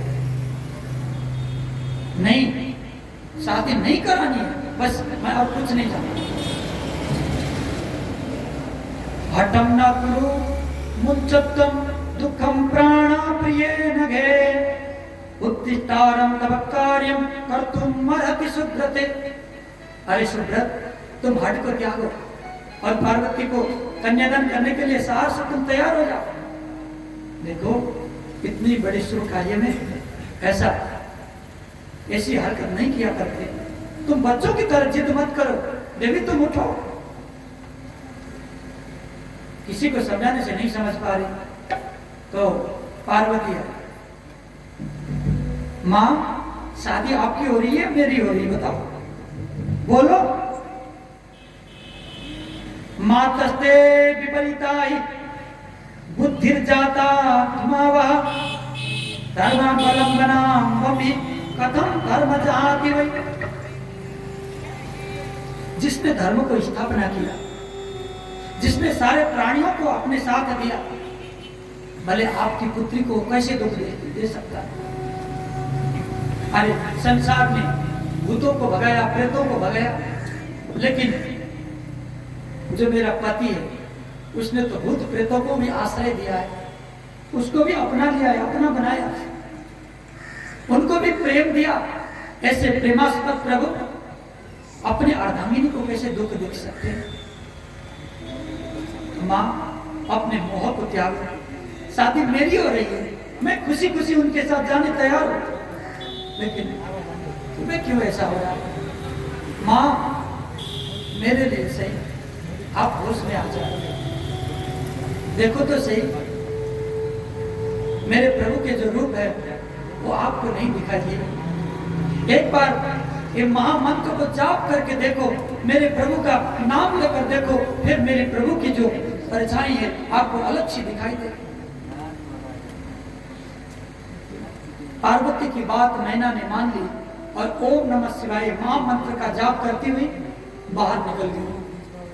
नहीं, शादी नहीं करानी है, बस मैं और कुछ नहीं जानता। हठम न कुरु मुञ्चत्वं दुःखं प्राणप्रियेण घे उत्तिष्ठारं तव कार्यं कर्तुम् अर्हति सुब्रते। अरे सुब्रत, तुम हठ को त्यागो और पार्वती को कन्यादान करने के लिए साहस से तुम तैयार हो जाओ। देखो इतनी बड़ी शुभ कार्य में ऐसी हरकत नहीं किया करते। तुम बच्चों की तरह जिद मत करो। देवी तुम उठो। किसी को समझाने से नहीं समझ पा रही तो पार्वती है, माँ शादी आपकी हो रही है मेरी हो रही है, बताओ बोलो। मातस्ते विपरीता ही बुद्धिर्जाता मावः धर्मावलंबनां वमि कथम धर्म जाति वै। जिसने धर्म को स्थापना किया, जिसने सारे प्राणियों को अपने साथ दिया, भले आपकी पुत्री को कैसे दुख दे सकता है। अरे संसार में भूतों को भगाया, प्रेतों को भगाया, लेकिन जो मेरा पति है उसने तो भूत प्रेतों को भी आश्रय दिया है, उसको भी अपना लिया है, अपना बनाया, उनको भी प्रेम दिया। ऐसे प्रेमास्पद प्रभु अपने अर्धांगिनी को कैसे दुख देख सकते हैं। माँ अपने मोह को त्याग, शादी मेरी हो रही है, मैं खुशी खुशी उनके साथ जाने तैयार हूं, लेकिन तुम्हें क्यों ऐसा हो रहा है। माँ मेरे लिए सही आप होश में आ जाओ, देखो तो सही मेरे प्रभु के जो रूप है वो आपको नहीं दिखाई दिए। एक बार ये महामंत्र को जाप करके देखो, मेरे प्रभु का नाम लेकर देखो, फिर मेरे प्रभु की जो परछाई है आपको अलग सी दिखाई दे। पार्वती की बात नैना ने मान ली और ओम नमः शिवाय महामंत्र का जाप करती हुई बाहर निकल गई।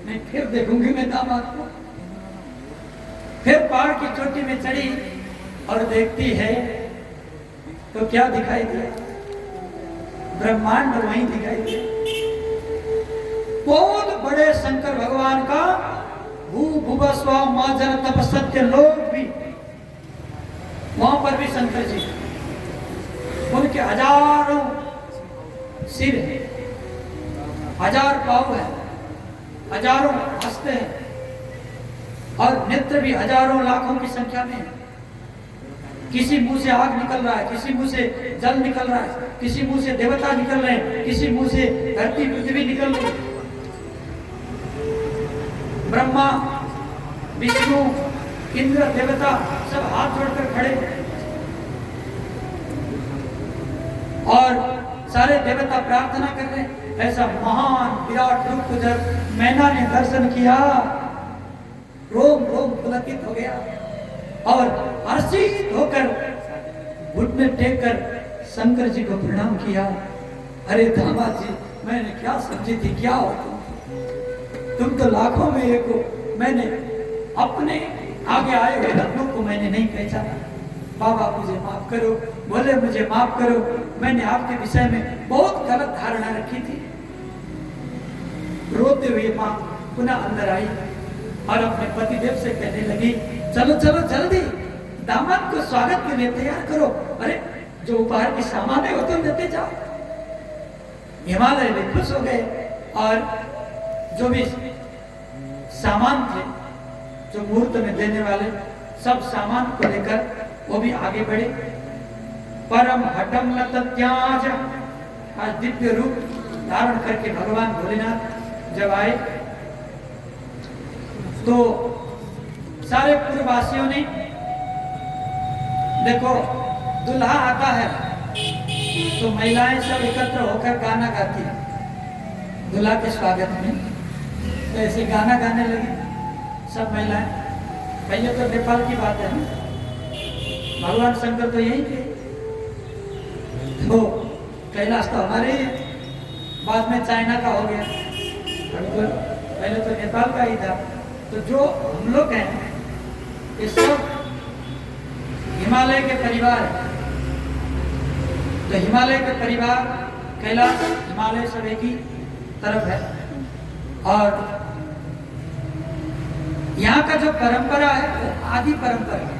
मैं फिर देखूंगी मैं दामाद को। फिर पहाड़ की चोटी में चढ़ी और देखती है तो क्या दिखाई दिया, ब्रह्मांड वहीं दिखाई दिया। बहुत बड़े शंकर भगवान का भू भुव स्व मां जन तप सत्य लोग भी, वहां पर भी शंकर जी, उनके हजारों सिर है, हजार पांव है, हजारों हस्ते हैं और नेत्र भी हजारों लाखों की संख्या में है। किसी मुंह से आग निकल रहा है, किसी मुंह से जल निकल रहा है, किसी मुंह से देवता निकल रहे हैं, किसी मुंह से धरती पृथ्वी निकल रही है। ब्रह्मा विष्णु इंद्र देवता सब हाथ जोड़कर खड़े और सारे देवता प्रार्थना कर रहे हैं। ऐसा महान विराट रूप को जब मैना ने दर्शन किया, रोम रोम पुलकित हो गया और हर्षित होकर घुटने टेक कर शंकर जी को प्रणाम किया। अरे दामाद जी, मैंने क्या समझी थी, क्या हो तुम तो लाखों में एक हो, मैंने अपने आगे आए हुए रत्नों को मैंने नहीं पहचाना। बाबा मुझे माफ करो, बोले मुझे माफ करो, मैंने आपके विषय में बहुत गलत धारणा रखी थी। रोते हुए माँ पुनः अंदर आई और अपने पतिदेव से कहने लगी, चलो चलो जल्दी दामाद को स्वागत के लिए तैयार करो। अरे जो उपहार की सामान है वो तुम देते जाओ। हिमालय में खुश हो गए और जो भी सामान थे, जो मुहूर्त में देने वाले सब सामान को लेकर वो भी आगे बढ़े। परम हठम न तत्याज, आज दिव्य रूप धारण करके भगवान भोलेनाथ जब आए तो सारे पूर्ववासियों ने, देखो दुल्हा आता है तो महिलाएं सब एकत्र होकर गाना गाती है दुल्हा के स्वागत में, तो ऐसे गाना गाने लगी सब महिलाएं। पहले तो नेपाल की बात है ना, भगवान शंकर तो यही थे, तो कैलाश तो हमारे, बाद में चाइना का हो गया, तो पहले तो नेपाल का ही था। तो जो हम लोग हैं ये सब हिमालय के परिवार है, तो हिमालय के परिवार कैलाश हिमालय सब एक ही तरफ है और यहाँ का जो परंपरा है वो आदि परंपरा है।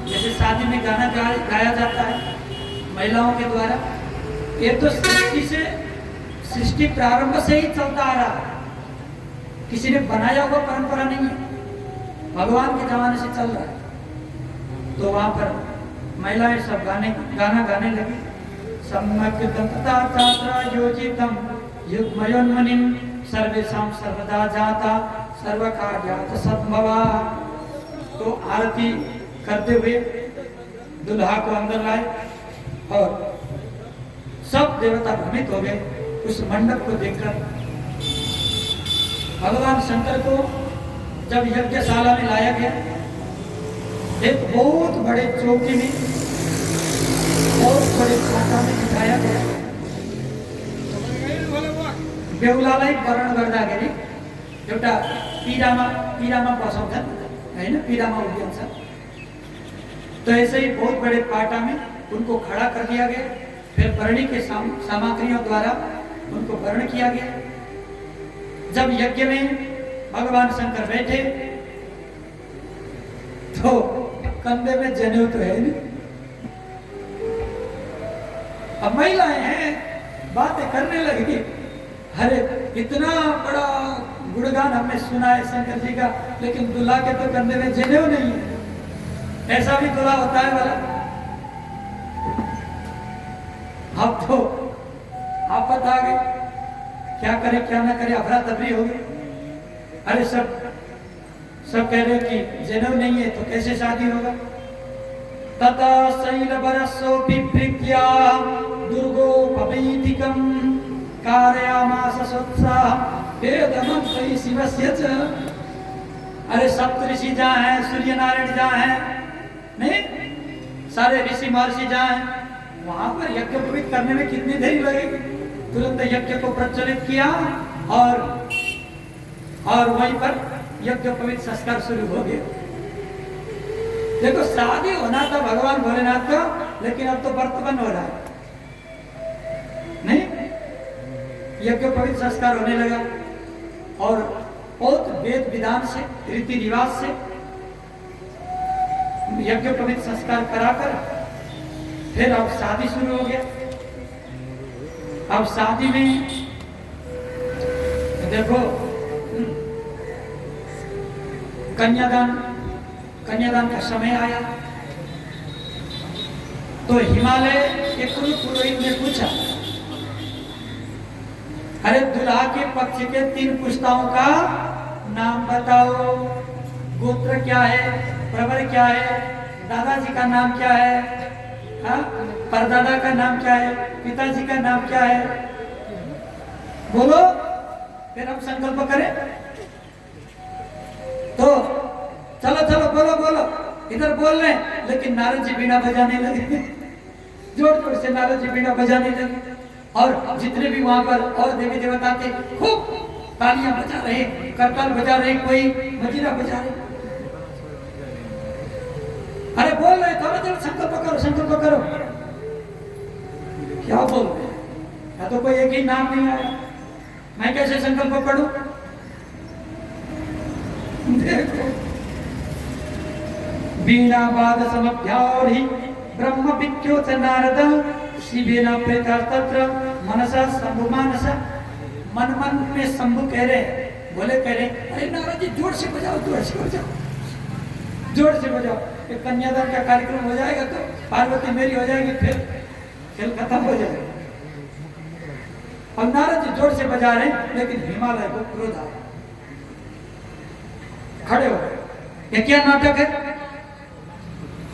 जैसे शादी में गाना गाया जाता है महिलाओं के द्वारा, ये तो सृष्टि प्रारंभ से ही चलता आ रहा है, किसी ने बनाया हुआ परंपरा नहीं है, भगवान के जमाने से चल रहा है। तो वहां पर महिलाएं सब गाना गाने लगी। सम्यक दंता चात्रा योजितम युग्मयोन्मनिम सर्वेषां सर्वदा जाता सर्वकार्यात सद्भवा। तो आरती करते हुए दुल्हा को अंदर लाए और सब देवता भ्रमित हो गए उस मंडप को देखकर। भगवान शंकर को जब यज्ञशाला में लाया गया, एक बहुत बड़े चौकी में, बहुत बड़े खाटा में बिठाया गया। बेहुलालाई वर्ण गर्दाखेरि एउटा पीड़ामा बसाउँछन् हैन, पीड़ामा उभिन्छ। तो ऐसे ही बहुत बड़े पाटा में उनको खड़ा कर दिया गया। फिर वरणी के सामग्रियों द्वारा उनको वर्ण किया गया। जब यज्ञ में भगवान शंकर बैठे तो कंधे में जनेऊ तो है नहीं। अब महिलाएं हैं, बातें करने लगी, अरे इतना बड़ा गुणगान हमने सुना है शंकर जी का, लेकिन दूल्हा के तो कंधे में जनेऊ नहीं है। ऐसा भी दूल्हा होता है वाला? अब तो आफत आ गई, क्या करे क्या ना करे, अफरा तफरी हो गई। अरे सब कह रहे कि जनेऊ नहीं है तो कैसे शादी होगा। तथा शैल बरसो पिप्रित्या दुर्गोपवीतिकं कारयामास सोत्साह वेदमन्त्रै शिवस्य च। अरे सप्तऋषि जहाँ हैं, सूर्य नारायण जहाँ हैं, नहीं सारे ऋषि महर्षि जहाँ हैं, वहां पर यज्ञ पवित्र करने में कितनी देरी लगेगी। तुरंत यज्ञ को प्रज्वलित किया और वहीं पर यज्ञ पवित्र संस्कार शुरू हो गया। देखो शादी होना था भगवान भोलेनाथ का, लेकिन अब तो वर्तमान हो रहा है, नहीं यज्ञ पवित्र संस्कार होने लगा और बहुत वेद विधान से, रीति रिवाज से यज्ञ पवित्र संस्कार कराकर फिर अब शादी शुरू हो गया। अब शादी में देखो कन्यादान का समय आया तो हिमालय के कुल पुरोहित ने पूछा, अरे दुल्हा के पक्ष के 3 पुस्ताओं का नाम बताओ, गोत्र क्या है, प्रवर क्या है, दादाजी का नाम क्या है, हाँ परदादा का नाम क्या है, पिताजी का नाम क्या है, बोलो फिर हम संकल्प करें। तो चलो बोलो, इधर बोल रहे, लेकिन नारद जी बीना बजाने लगे, जोर से नारद जी बीना बजाने लगे और जितने भी वहां पर और देवी देवता थे खूब तालियां बजा रहे, करताल बजा रहे, कोई मजीरा बजा रहे। अरे बोल रहे, चलो संकल्प करो। क्या बोल रहे, या तो कोई एक ही नाम नहीं आया, मैं कैसे संकल्प पढ़ूं। देखो बीणा वाद समभ्याहि ब्रह्म विख्यो च नारद शिवेन प्रेता तत्र मनसा शंभु मानसा। मन में शंभु कह रहे, बोले कह रहे, अरे नारद जी जोर से बजाओ, जोर से बजाओ। एक कन्यादान का कार्यक्रम हो जाएगा तो पार्वती मेरी हो जाएगी, फिर खेल खत्म हो जाएगा। और नारद जी जोर से बजा रहे, लेकिन हिमालय को क्रोध आया, खड़े हो गए। ये क्या नाटक है,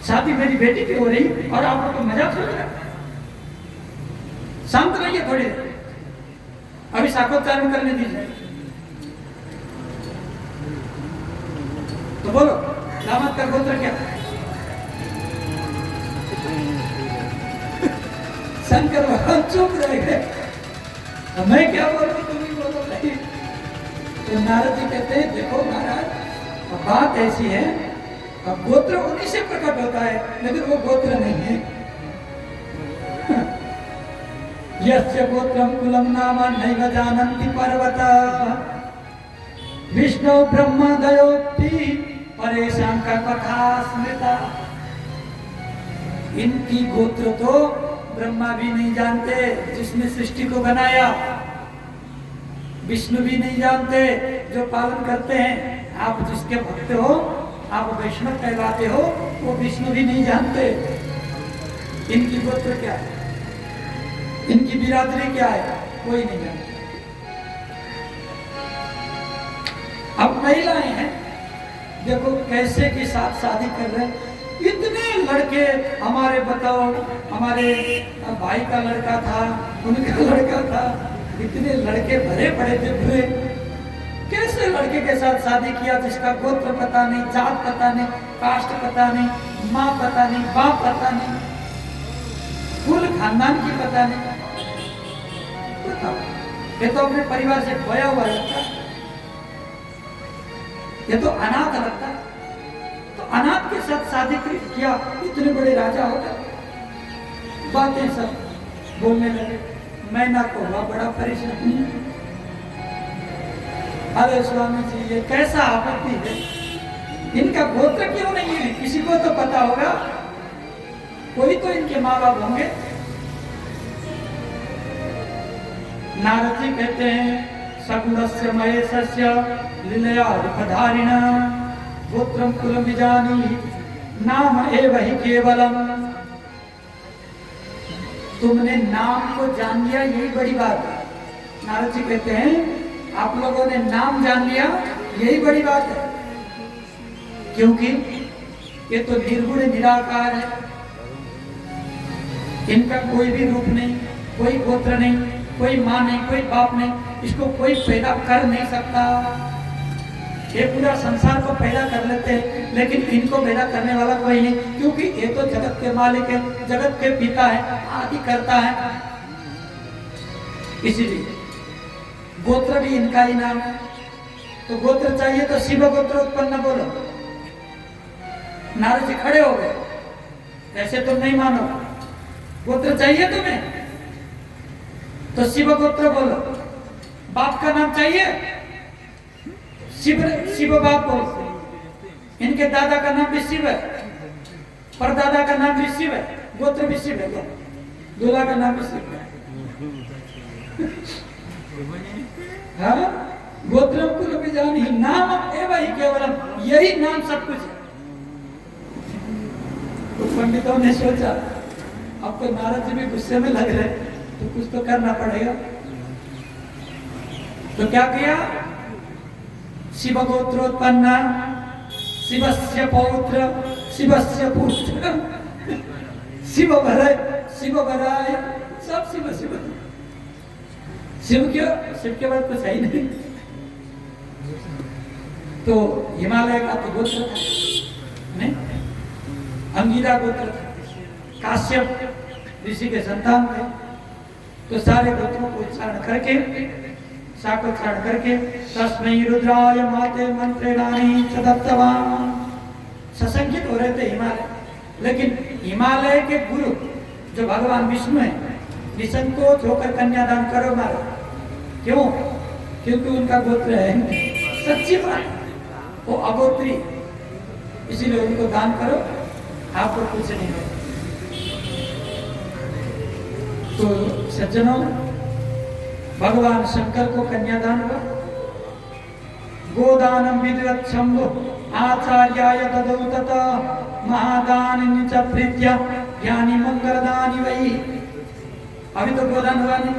शादी मेरी बेटी की हो रही और आप लोग मजाक सोच रहे। शांत रहिए थोड़ी देर, अभी साक्षात्कार करने दीजिए। तो बोलो दामाद का गोत्र क्या? शंकर भगवान चुप रह गए। मैं क्या बोलूं, तुम ही बोलो भाई। तो नारद जी कहते हैं, देखो महाराज बात ऐसी है, अब गोत्र उन्हीं से प्रकट होता है, लेकिन वो गोत्र नहीं है। यस्य गोत्रम कुलम नाम नैव जानन्ति पर्वता। विष्णु ब्रह्म दयोक्ति परेशान का कथा स्मृता। इनकी गोत्र तो ब्रह्मा भी नहीं जानते जिसने सृष्टि को बनाया, विष्णु भी नहीं जानते जो पालन करते हैं। आप जिसके भक्त हो, आप वैष्णव कहलाते हो, वो विष्णु भी नहीं जानते इनकी गोत्र क्या है, इनकी बिरादरी क्या है, कोई नहीं जानता। अब महिलाएं हैं, देखो कैसे के साथ शादी कर रहे हैं। इतने लड़के हमारे, बताओ हमारे भाई का लड़का था, उनका लड़का था, इतने लड़के भरे पड़े थे पूरे। कैसे लड़के के साथ शादी किया जिसका गोत्र पता नहीं, जात पता नहीं, कास्ट पता नहीं, माँ पता नहीं, बाप पता नहीं, कुल खानदान की पता नहीं। बताओ, ये तो अपने परिवार से खोया हुआ लगता है, ये तो अनाथ लगता है। तो अनाथ के साथ शादी किया, इतने बड़े राजा हो गए। बातें सब बोलने लगे, मैना को हुआ बड़ा परेशानी। अरे स्वामी जी, ये कैसा आपत्ति है, इनका गोत्र क्यों नहीं है? किसी को तो पता होगा, कोई तो इनके माँ बाप होंगे। नारद जी कहते हैं, सकुलस्य महेशस्य लीलया रूपधारिणा गोत्रम कुलम विजानी नाम एव हि केवलम। तुमने नाम को जान लिया, यही बड़ी बात है। नारद जी कहते हैं, आप लोगों ने नाम जान लिया, यही बड़ी बात है, क्योंकि ये तो निर्गुण निराकार है, इनका कोई भी रूप नहीं, कोई गोत्र नहीं, कोई माँ नहीं, कोई बाप नहीं, इसको कोई पैदा कर नहीं सकता। ये पूरा संसार को पैदा कर लेते हैं, लेकिन इनको पैदा करने वाला कोई नहीं, क्योंकि ये तो जगत के मालिक है, जगत के पिता है, आदि करता है। इसीलिए गोत्र भी इनका ही नाम है। तो गोत्र चाहिए तो शिव गोत्र उत्पन्न बोलो। नारद जी खड़े हो गए, ऐसे तुम नहीं मानो, गोत्र चाहिए तुम्हें तो शिव गोत्र बोलो। बाप का नाम चाहिए, शिव बाप बोलते। इनके दादा का नाम भी शिव है, परदादा का नाम भी शिव है, गोत्र भी शिव है, दूल्हा का नाम भी शिव है। हाँ, गोत्रम कुल विजानी नाम एव हि केवलम, यही नाम सब कुछ है। तो पंडितों ने सोचा, अब तो नारद जी भी गुस्से में लग रहे, तो कुछ तो करना पड़ेगा। तो क्या किया? शिव गोत्रोत्पन्न शिवस्य पौत्र शिवस्य पुत्र शिव भराय सब शिव शिव। शिव क्यों? शिव के बाद कुछ है ही नहीं। तो हिमालय का तो गोत्र था नहीं, अंगिरा गोत्र था, काश्यप ऋषि के संतान थे। तो सारे गोत्रों को उच्चारण करके, शाकोच्चारण करके, तस्मै रुद्राय माते मंत्रेणानि चदत्तवान्, ससंगित हो रहे थे हिमालय। लेकिन हिमालय के गुरु जो भगवान विष्णु है, निसंकोच होकर कन्यादान करो मारो। क्यों? क्योंकि उनका गोत्र है, सच्ची बात, वो अगोत्री, इसीलिए उनको दान करो, आपको कुछ नहीं हो। तो सज्जनों, भगवान शंकर को कन्यादान हुआ। गोदानम विदवत् शंभु आचार्याय ददौ तथा महादान च प्रीत्या ज्ञानी मंगलदानी वही। अभी तो गोदान हुआ नहीं।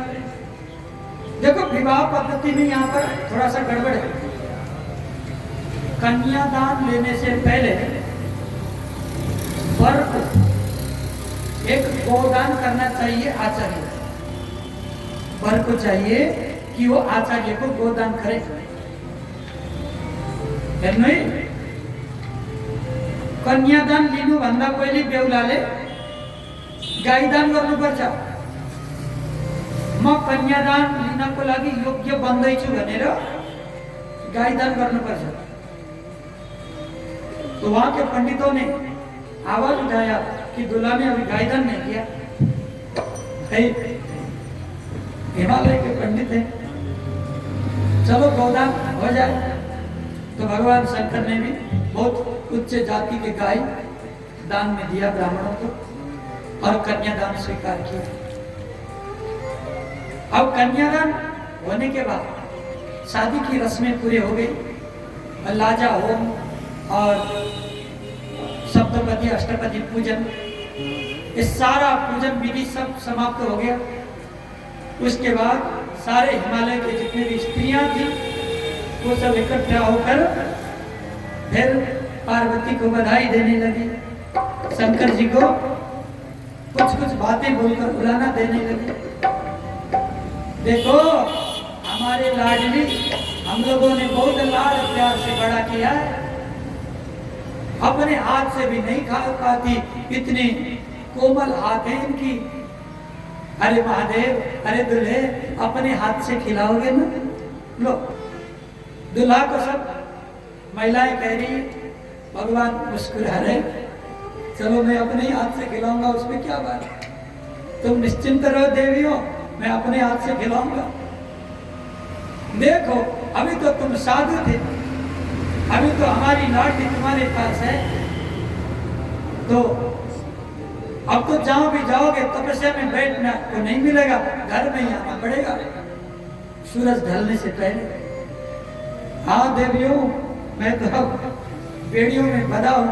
देखो, विवाह पद्धति में यहाँ पर थोड़ा सा गड़बड़ है। कन्यादान लेने से पहले वर को एक गोदान करना चाहिए आचार्य। वर को चाहिए कि वो आचार्य को गोदान करे। नहीं, कन्यादान लिनु भन्दा पहिले बेहुलाले गाईदान गर्नुपर्छ। म कन्यादान लिनको लागि योग्य बन्दैछु भनेर गाईदान गर्नुपर्छ। तो वहां के पंडितों ने आवाज उठाया कि दूल्हा ने अभी गाईदान नहीं किया। हिमालय के पंडित हैं, चलो गोदान हो जाए। तो भगवान शंकर ने भी बहुत उच्च जाति के गाय दान में दिया ब्राह्मणों को और कन्यादान स्वीकार किया। अब कन्यादान होने के बाद शादी की रस्में पूरी हो गई। लाजा होम और सप्तपदी अष्टपदी पूजन, इस सारा पूजन विधि सब समाप्त हो गया। उसके बाद सारे हिमालय के जितने भी स्त्रियां थी वो सब इकट्ठा होकर फिर पार्वती को बधाई देने लगी, शंकर जी को कुछ कुछ बातें बोलकर बुलाना देने लगे। देखो हमारे लाडली, हम लोगों ने बहुत लाड प्यार से बड़ा किया है, अपने हाथ से भी नहीं खा पाती, इतनी कोमल हाथ है इनकी। अरे महादेव, अरे दुल्हे अपने हाथ से खिलाओगे ना? लो, दुल्हा को सब महिलाएं कह रही है, भगवान मुस्कुरा रहे, चलो मैं अपने ही हाथ से खिलाऊंगा, उसमें क्या बात है, तुम निश्चिंत रहो देवियों, मैं अपने हाथ से खिलाऊंगा। देखो अभी तो तुम साधु थे, अभी तो हमारी लाठी तुम्हारे पास है, तो अब तो जहां भी जाओगे तपस्या में बैठना तो नहीं मिलेगा, घर में ही आना पड़ेगा सूरज ढलने से पहले। हाँ देवियों, मैं तो अब बेड़ियों में बधा हूं,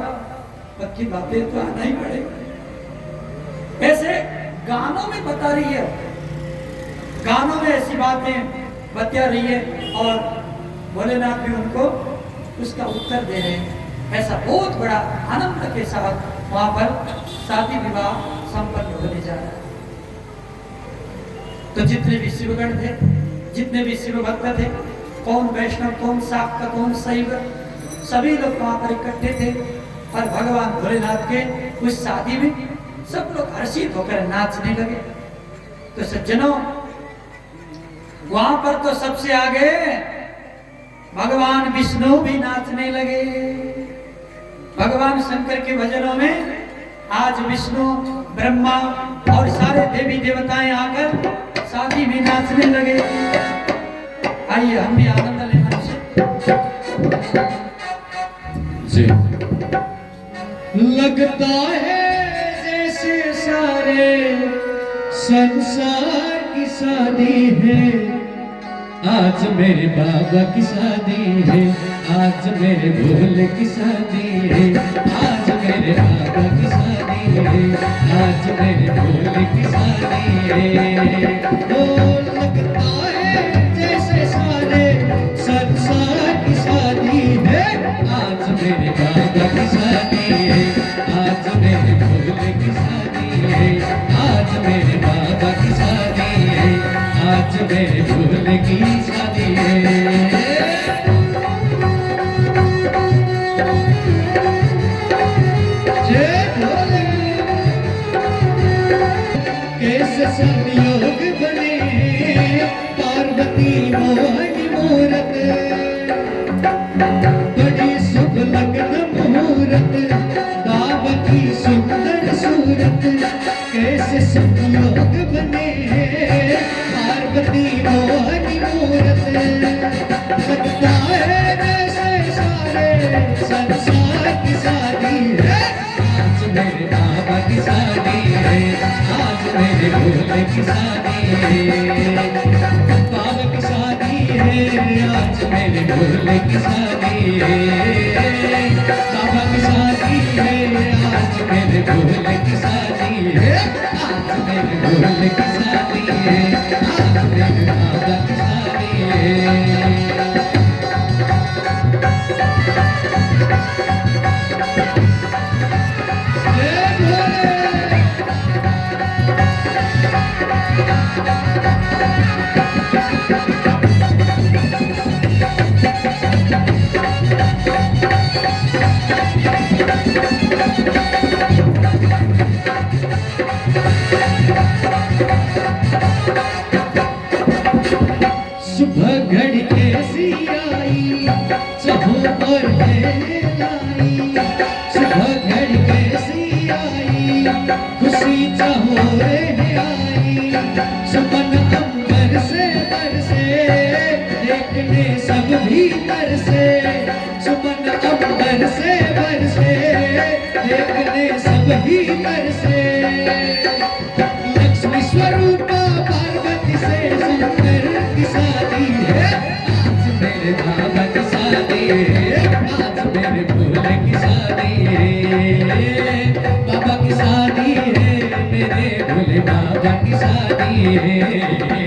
पक्की बातें तो आना ही पड़ेगा। ऐसे गानों में बता रही है, गानों में ऐसी बातें बता रही है और भोलेनाथ भी उनको उसका उत्तर दे रहे हैं। ऐसा बहुत बड़ा आनंद के साथ वहां पर शादी विवाह संपन्न होने जा रहा है। तो जितने भी शिवगण थे, जितने भी शिव भक्त थे, कौन वैष्णव, कौन शाक्त, कौन शैव, सभी लोग वहां पर इकट्ठे थे और भगवान भोलेनाथ के उस शादी में सब लोग हर्षित होकर नाचने लगे। तो सज्जनों, वहां पर तो सबसे आगे भगवान विष्णु भी नाचने लगे। भगवान शंकर के भजनों में आज विष्णु, ब्रह्मा और सारे देवी देवताएं आकर शादी में नाचने लगे। आइए हम भी आनंद लें मन से। जी लगता है जैसे सारे संसार की शादी है, आज मेरे बाबा की शादी है, आज मेरे भोले की शादी है, आज मेरे बाबा की शादी है, आज मेरे भोले की शादी है। तो लगता है जैसे सारे संसार की शादी है, आज मेरे बाबा की शादी है, आज मेरे भोले की शादी है, आज मेरे बाबा की शादी है, आज मेरे भोले की शादी है। जय भोले। कैसे संयोग बने पार्वती मोहन मूरत, बड़ी शुभ लगन मुहूर्त, बाबा की सुंदर सूरत। कैसे संयोग बने पार्वती मोहन मूरत, लगता है जैसे सारे संसार की शादी है, आज मेरे बाबा की शादी है, आज मेरे भोले की शादी है, बाबा की शादी है, आज मेरे भोले की शादी है, बाबा की शादी है, आज मेरे भोले की शादी है, आज मेरे भोले की शादी है, आज मेरे बाबा की शादी है। सुबह घड़ी कैसी आई, चाहों पर है लाई, देखने सब ही बरसे लक्ष्मी स्वरूपा पार्वती से शंकर की शादी है आज मेरे बाबा की शादी है आज मेरे भोले की शादी है बाबा की शादी है मेरे भोले बाबा की शादी है